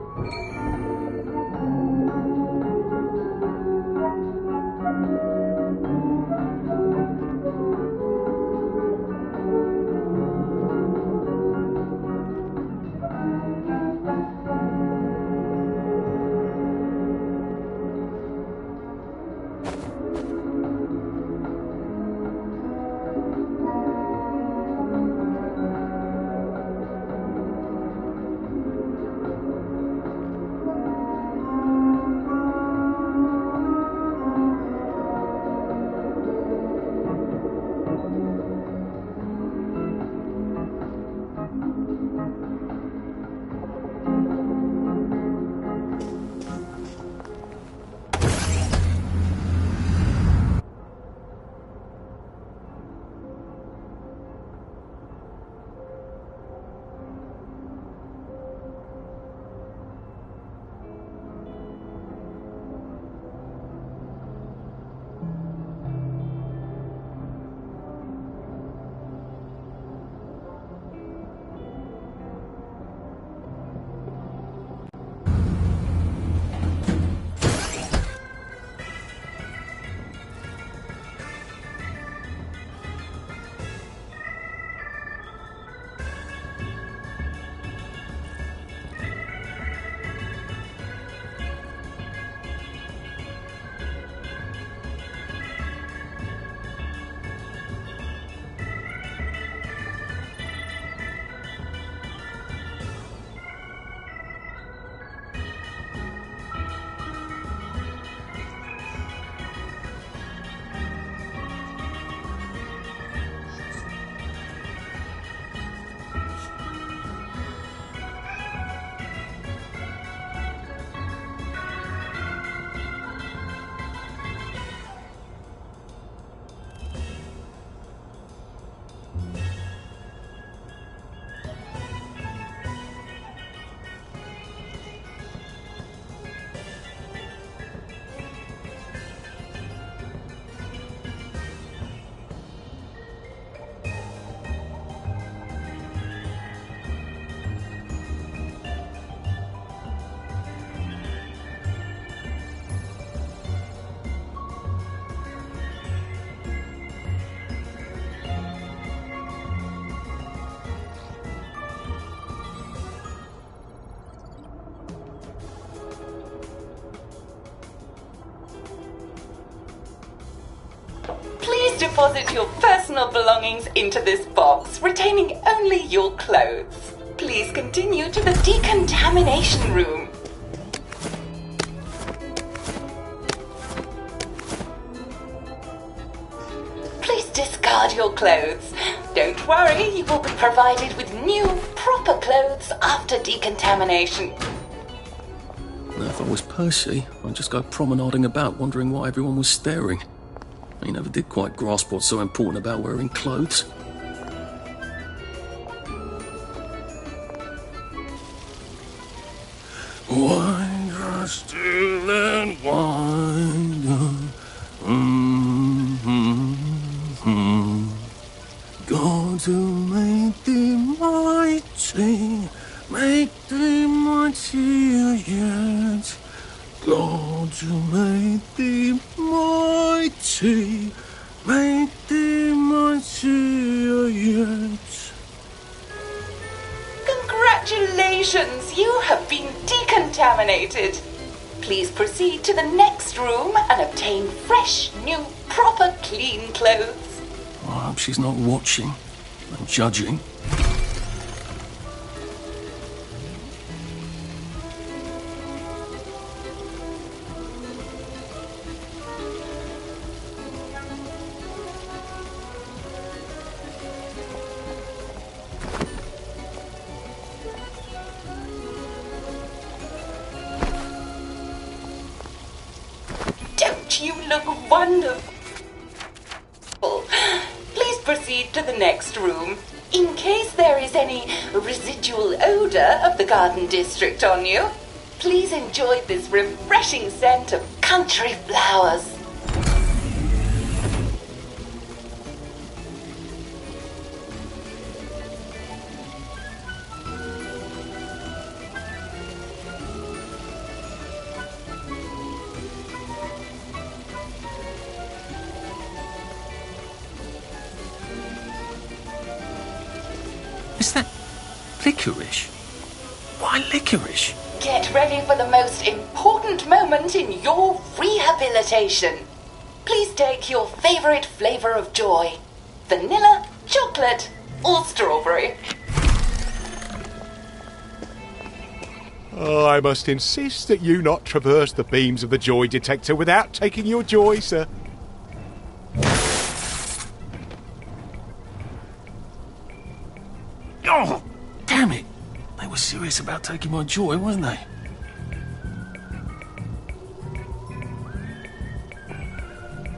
Deposit your personal belongings into this box, retaining only your clothes. Please continue to the decontamination room. Please discard your clothes. Don't worry, you will be provided with new, proper clothes after decontamination. Now, if I was Percy, I'd just go promenading about, wondering why everyone was staring. He never did quite grasp what's so important about wearing clothes. Wind us still and wind up. Going to Make thee mighty, make thee mighty yet. Congratulations, you have been decontaminated. Please proceed to the next room and obtain fresh, new, proper, clean clothes. I hope she's not watching and judging. Don't you look wonderful? Please proceed to the next room. In case there is any residual odor of the garden district on you, please enjoy this refreshing scent of country flowers. Is that licorice? Why licorice? Get ready for the most important moment in your rehabilitation. Please take your favorite flavor of joy. Vanilla, chocolate, or strawberry. I must insist that you not traverse the beams of the joy detector without taking your joy, sir. Oh, damn it. They were serious about taking my joy, weren't they?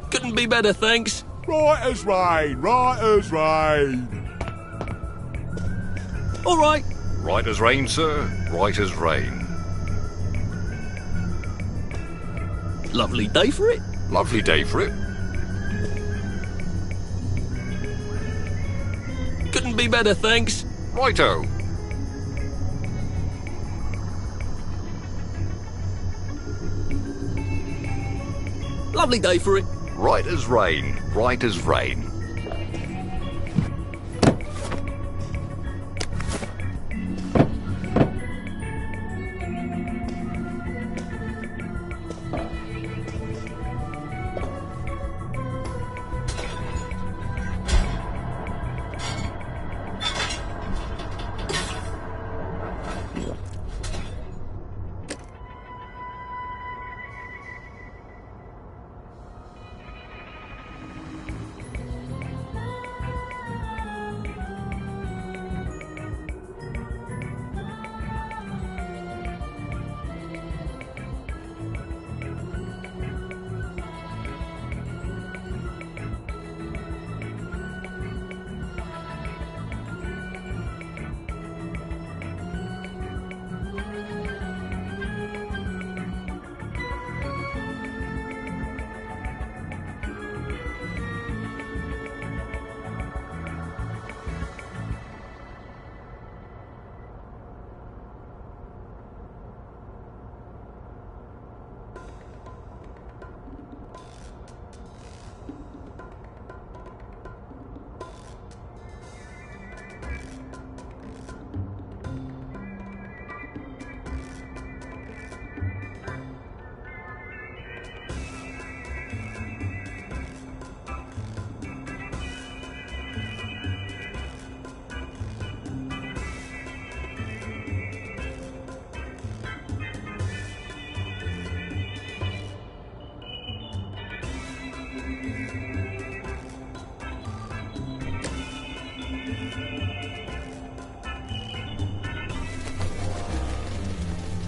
Couldn't be better, thanks. Right as rain, right as rain. All right. Right as rain, sir. Right as rain. Lovely day for it. Lovely day for it. Couldn't be better, thanks. Righto. Lovely day for it. Right as rain. Right as rain.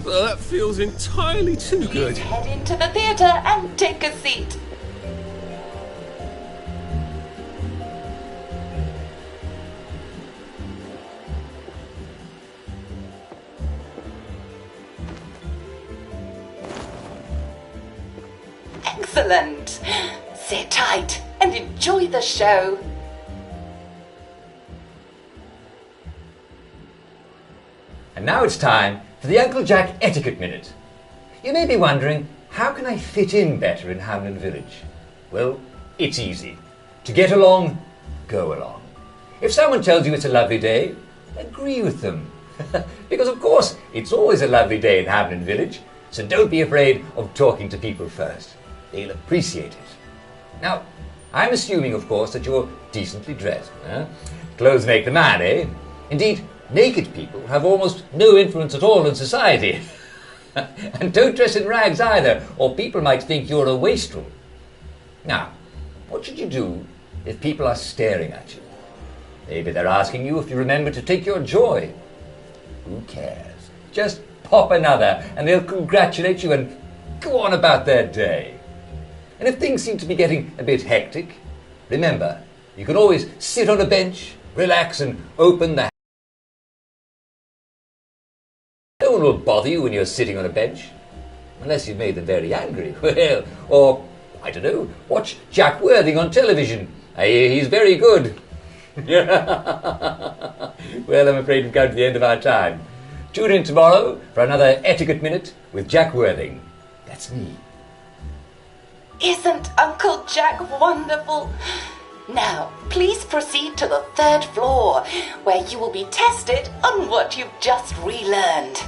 Well, that feels entirely too good. Head into the theatre and take a seat. Excellent. Sit tight and enjoy the show. And now it's time for the Uncle Jack Etiquette Minute. You may be wondering, How can I fit in better in Hamlin Village? Well, it's easy. To get along, go along. If someone tells you it's a lovely day, agree with them. Because of course, it's always a lovely day in Hamlin Village, so don't be afraid of talking to people first. They'll appreciate it. Now, I'm assuming, of course, that you're decently dressed. Clothes make the man, eh? Indeed, naked people have almost no influence at all in society. And don't dress in rags either, or people might think you're a wastrel. Now, what should you do if people are staring at you? Maybe they're asking you if you remember to take your joy. Who cares? Just pop another, and they'll congratulate you and go on about their day. And if things seem to be getting a bit hectic, remember, you can always sit on a bench, relax and open the... No one will bother you when you're sitting on a bench, unless you've made them very angry. Well, or, I don't know, watch Jack Worthing on television. I hear he's very good. Well, I'm afraid we've come to the end of our time. Tune in tomorrow for another Etiquette Minute with Jack Worthing. That's me. Isn't Uncle Jack wonderful? Now, please proceed to the 3rd floor, where you will be tested on what you've just relearned.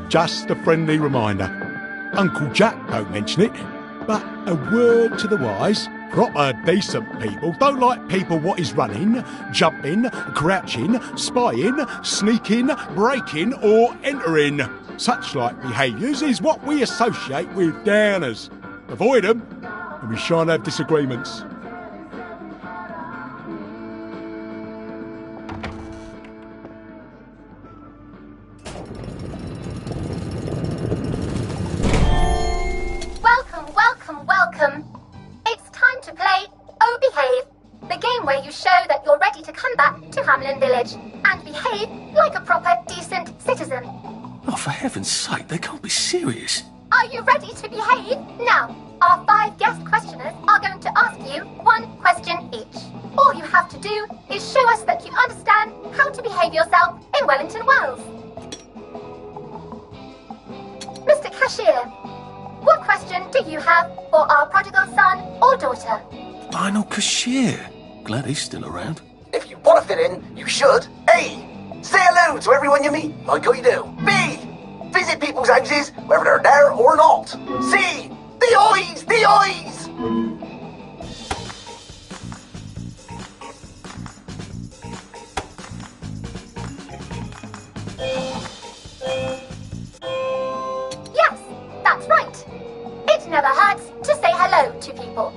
Just a friendly reminder. Uncle Jack don't mention it, but a word to the wise. Proper decent people don't like people what is running, jumping, crouching, spying, sneaking, breaking or entering. Such like behaviours is what we associate with downers. Avoid them and we shan't have disagreements. Welcome. It's time to play Oh Behave, the game where you show that you're ready to come back to Hamlin Village and behave like a proper, decent citizen. Oh, for heaven's sake, they can't be serious. Are you ready to behave? Now, our 5 guest questioners are going to ask you 1 question each. All you have to do is show us that you understand how to behave yourself in Wellington Wells. Mr. Cashier, what question do you have for our prodigal son or daughter? Lionel Cashier. Glad he's still around. If you want to fit in, you should. A. Say hello to everyone you meet, like how you do. B. Visit people's houses, whether they're there or not. C. The eyes! The eyes! Yes, that's right. It never hurts to say hello to people.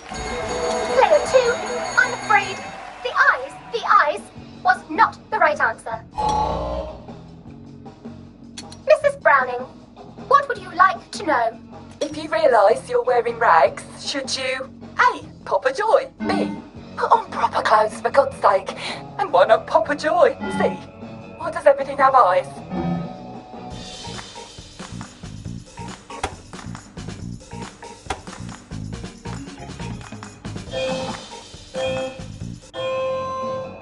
Player 2, I'm afraid the eyes was not the right answer. Mrs. Browning, what would you like to know? If you realise you're wearing rags, should you A. Pop a joy, B. Put on proper clothes for God's sake, and why not pop a joy, C. Why does everything have eyes?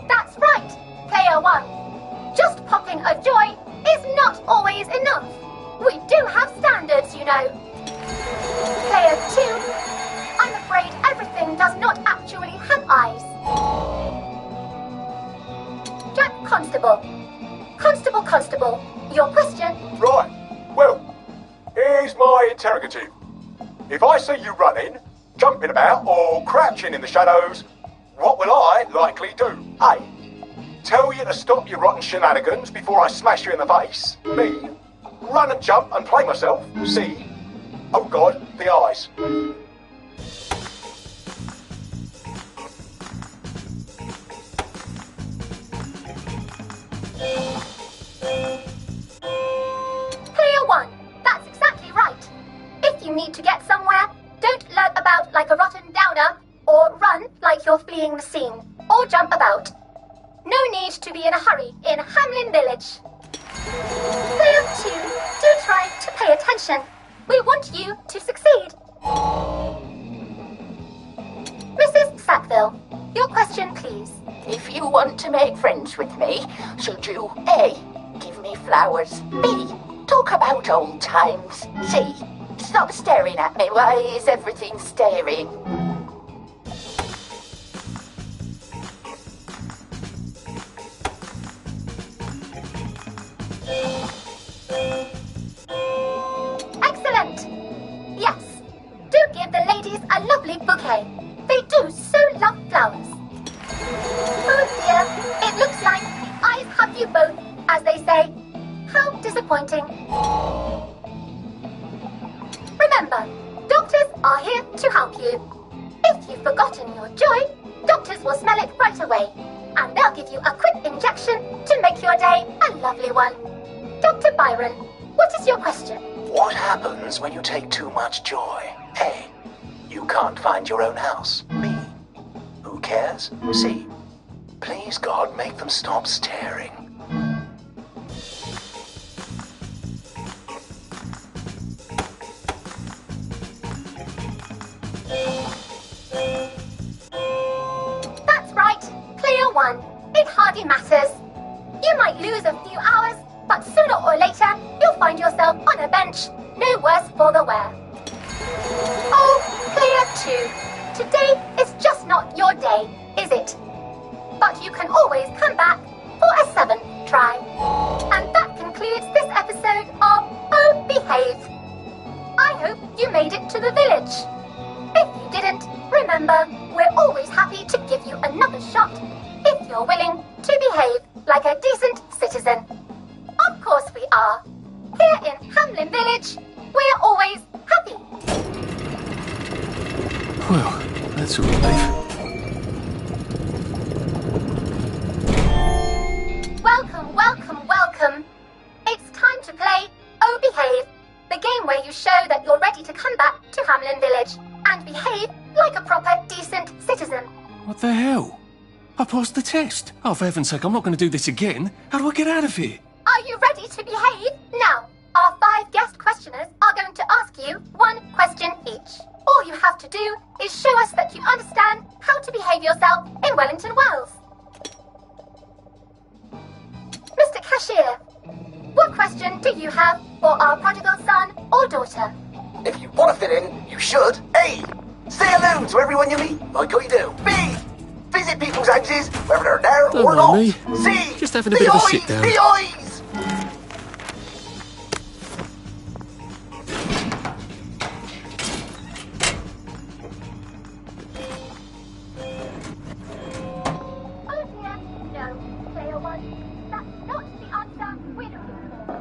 That's right, Player 1. Just popping a joy is not always enough. We do have standards, you know. Player 2, I'm afraid everything does not actually have eyes. Jack Constable. Constable, your question? Right. Well, here's my interrogative. If I see you running, jumping about, or crouching in the shadows, what will I likely do? A. Tell you to stop your rotten shenanigans before I smash you in the face. B. Run and jump and play myself. C. Oh God, the eyes. jump about. No need to be in a hurry in Hamlin Village. Player 2, do try to pay attention. We want you to succeed. Mrs. Sackville, your question, please. If you want to make friends with me, should you A. give me flowers, B. talk about old times, C. stop staring at me, why is everything staring? Excellent! Yes, do give the ladies a lovely bouquet. They do so love flowers. Oh dear, it looks like the eyes have you both, as they say. How disappointing. Remember, doctors are here to help you. If you've forgotten your joy, doctors will smell it right away, and they'll give you a quick injection to make your day a lovely one. Dr. Byron, what is your question? What happens when you take too much joy? A. You can't find your own house. B. Who cares? C. Please, God, make them stop staring. That's right, Player 1. It hardly matters. You might lose a few hours, but sooner or later, you'll find yourself on a bench, no worse for the wear. Oh, Player 2, today is just not your day, is it? But you can always come back for a 7th try. And that concludes this episode of Oh Behave. I hope you made it to the village. If you didn't, remember, we're always happy to give you another shot if you're willing to behave like a decent citizen. Of course we are. Here in Hamlin Village, we're always happy. Well, that's a relief. Welcome, welcome, welcome. It's time to play Oh Behave, the game where you show that you're ready to come back to Hamlin Village and behave like a proper, decent citizen. What the hell? I passed the test. Oh, for heaven's sake, I'm not going to do this again. How do I get out of here? Are you ready to behave? Now, our 5 guest questioners are going to ask you 1 question each. All you have to do is show us that you understand how to behave yourself in Wellington Wells. Mr. Cashier, what question do you have for our prodigal son or daughter? If you want to fit in, you should. A. Say hello to everyone you meet, like what you do. B. Visit people's houses, whether they're there Don't or mind not. me. C. Just having a bit of a eyes, sit down. The eyes! Oh dear, no, Player 1. That's not the answer we're looking for.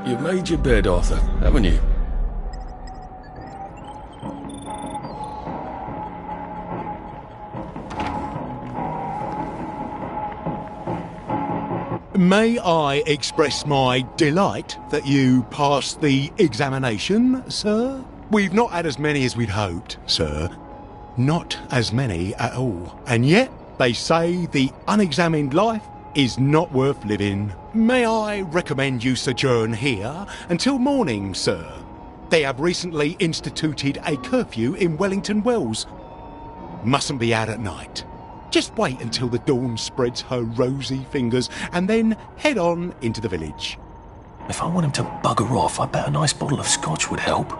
You've made your bed, Arthur, haven't you? May I express my delight that you passed the examination, sir? We've not had as many as we'd hoped, sir. Not as many at all. And yet, they say the unexamined life is not worth living. May I recommend you sojourn here until morning, sir? They have recently instituted a curfew in Wellington Wells. Mustn't be out at night. Just wait until the dawn spreads her rosy fingers and then head on into the village. If I want him to bugger off, I bet a nice bottle of scotch would help.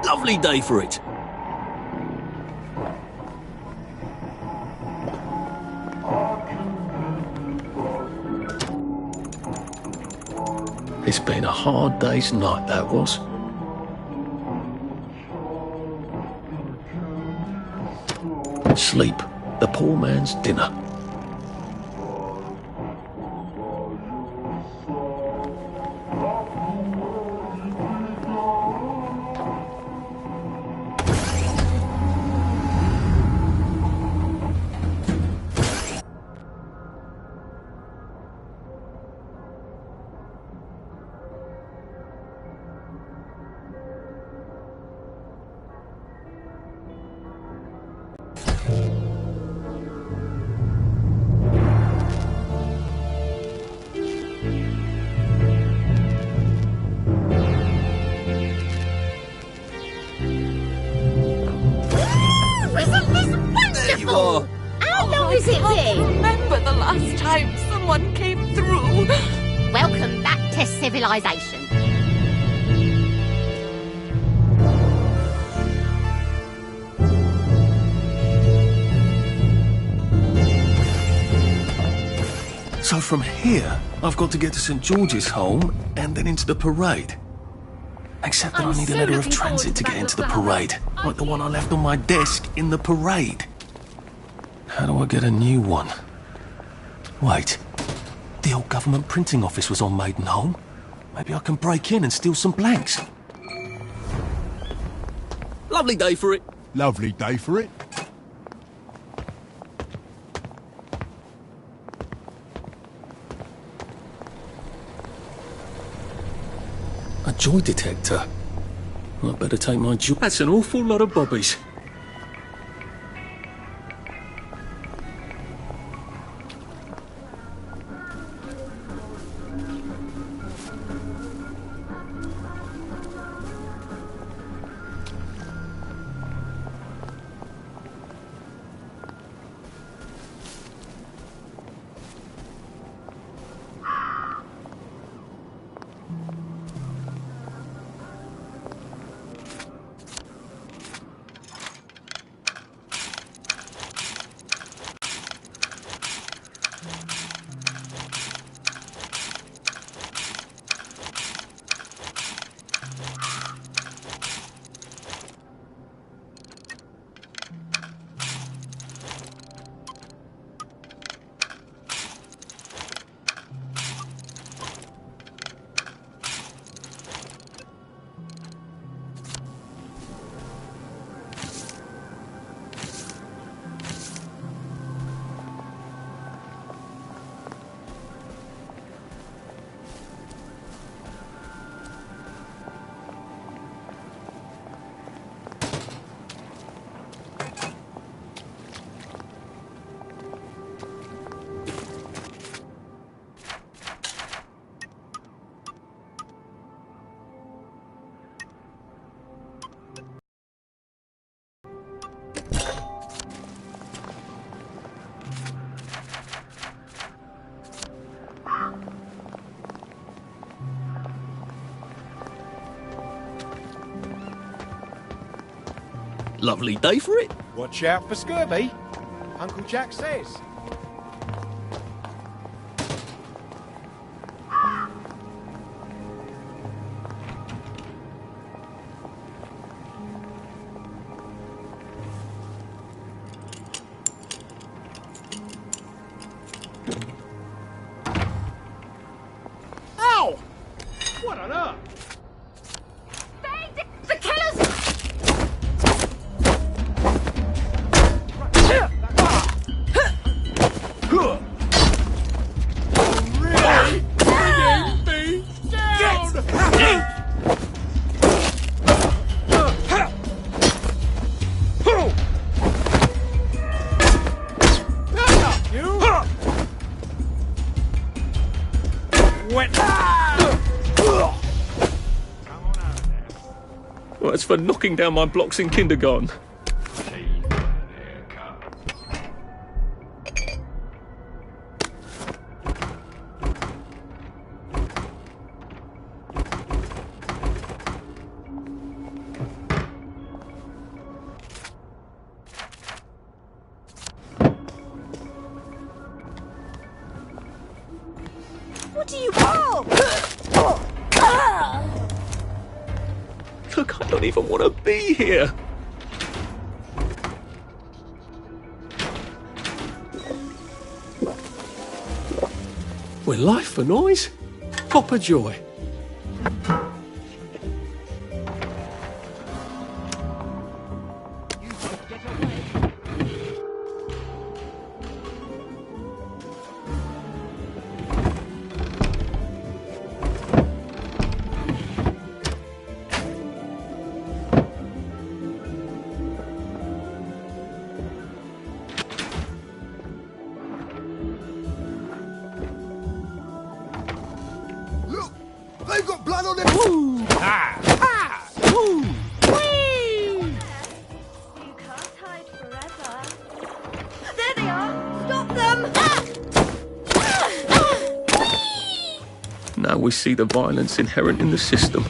Lovely day for it. It's been a hard day's night, that was. Sleep, the poor man's dinner. Remember the last time someone came through. Welcome back to civilization. So from here, I've got to get to St. George's home and then into the parade. Except that I need a letter of transit to get into the parade, like the one I left on my desk in the parade. How do I get a new one? Wait, the old government printing office was on Maidenholm. Maybe I can break in and steal some blanks. Lovely day for it. Lovely day for it. A joy detector. I better take my joy. That's an awful lot of bobbies. Lovely day for it. Watch out for scurvy, Uncle Jack says. What on earth? The killers! Really? Bringing me down! Well, that's for knocking down my blocks in kindergarten. What do you want? Look, I don't even want to be here. We're life for noise. Proper joy. They've got blood on their... Woo! Ah! Ah! Woo! Whee! You can't hide forever. There they are! Stop them! Now we see the violence inherent in the system.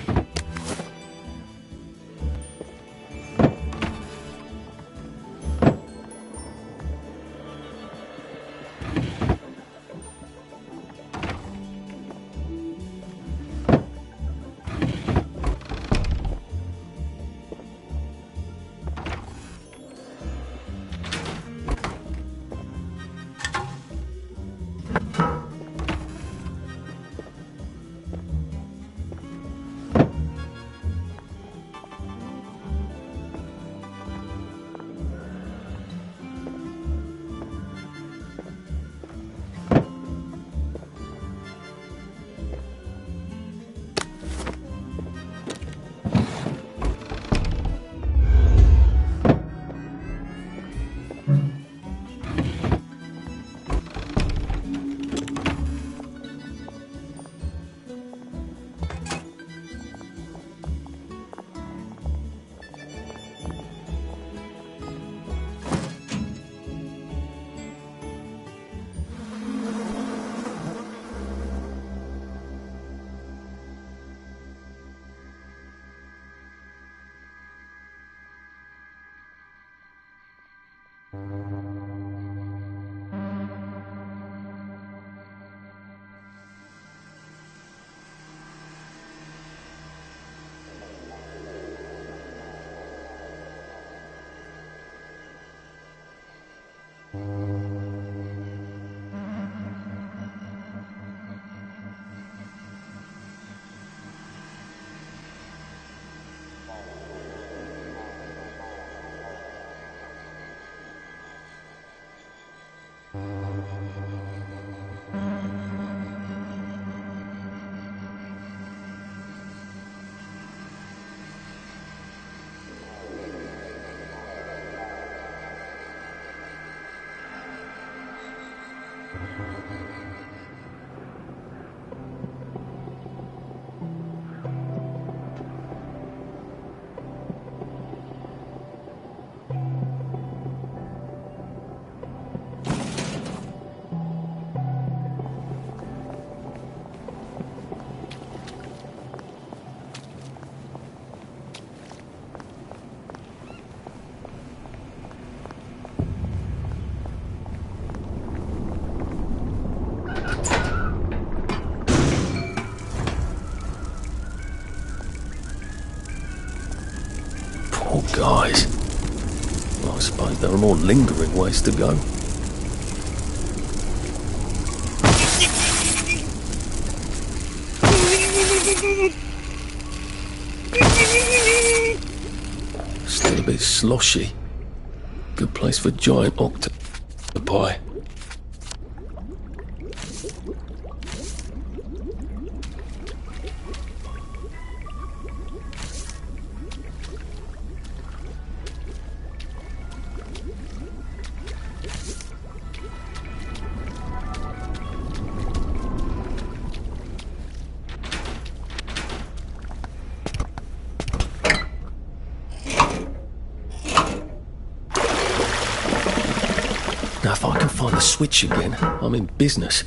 Poor guys. Well, I suppose there are more lingering ways to go. Still a bit sloshy. Good place for giant octopi. Now, if I can find the switch again, I'm in business.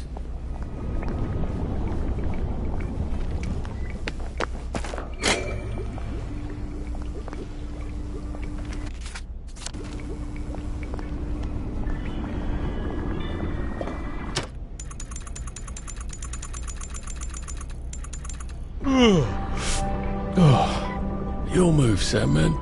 Oh, your move, Sandman.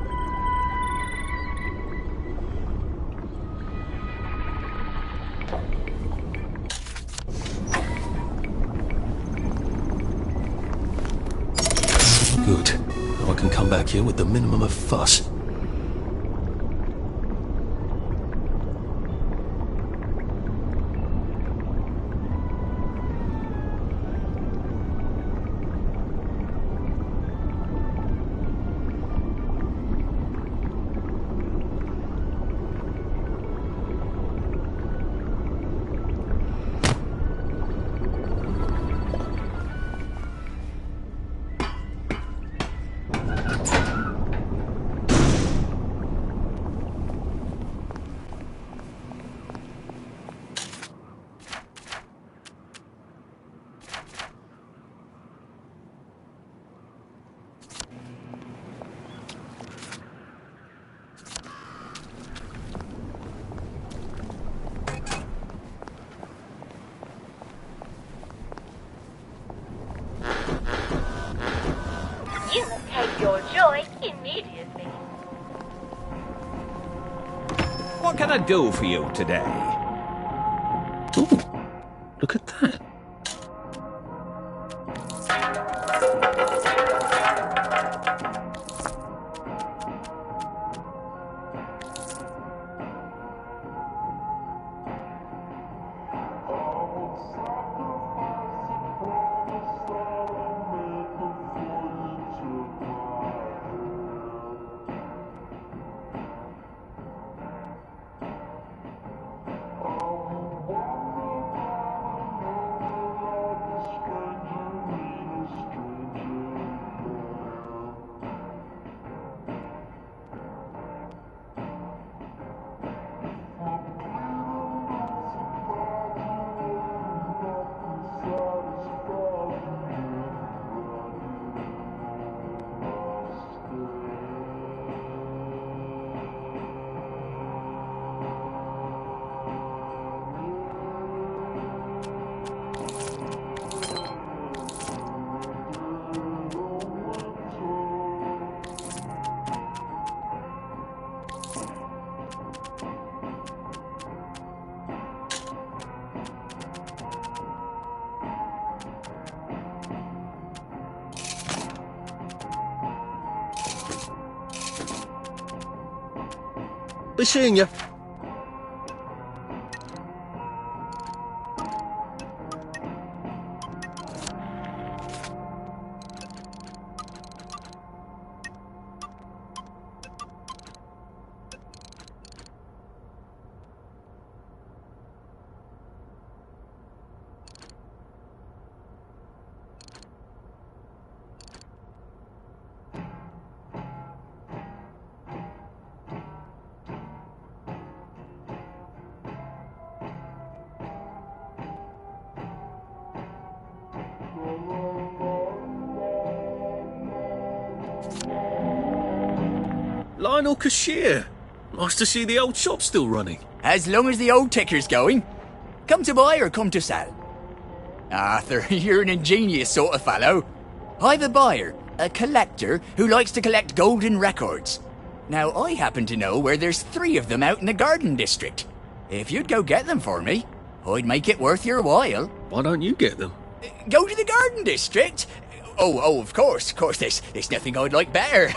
Good. Now I can come back here with the minimum of fuss. You must take your joy immediately. What can I do for you today? Ooh, look at that. Be seeing you. Lionel Cashier. Nice to see the old shop still running. As long as the old ticker's going. Come to buy or come to sell? Arthur, you're an ingenious sort of fellow. I've a buyer, a collector, who likes to collect golden records. Now, I happen to know where there's 3 of them out in the Garden District. If you'd go get them for me, I'd make it worth your while. Why don't you get them? Go to the Garden District? Oh, of course, there's nothing I'd like better.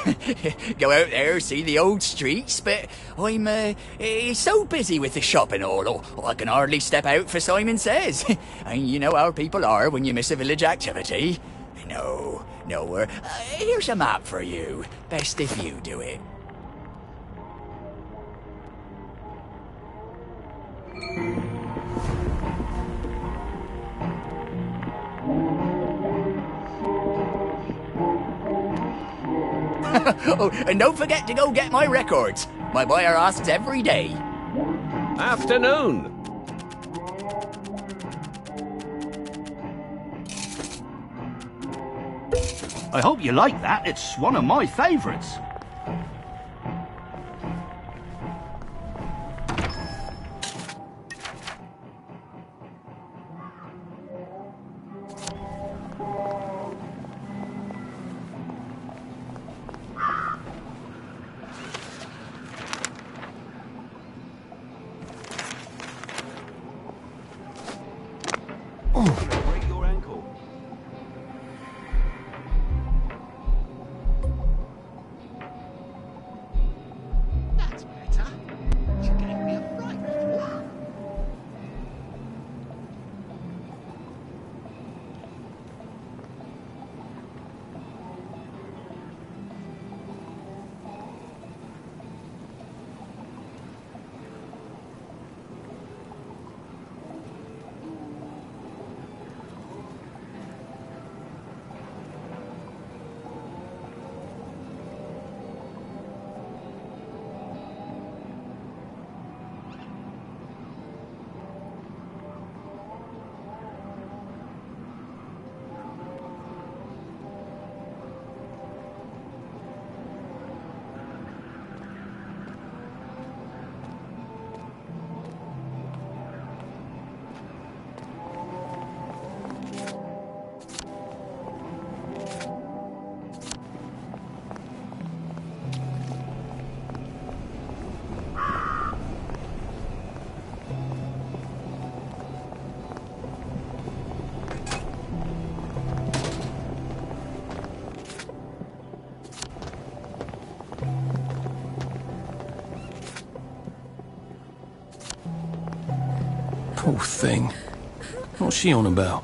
Go out there, see the old streets, but I'm so busy with the shop and all, I can hardly step out for Simon Says. And you know how people are when you miss a village activity. No, here's a map for you. Best if you do it. Oh, and don't forget to go get my records. My buyer asks every day. Afternoon. I hope you like that. It's one of my favourites. Break your ankle. That's better. You gave me a fright before. Poor thing. What's she on about?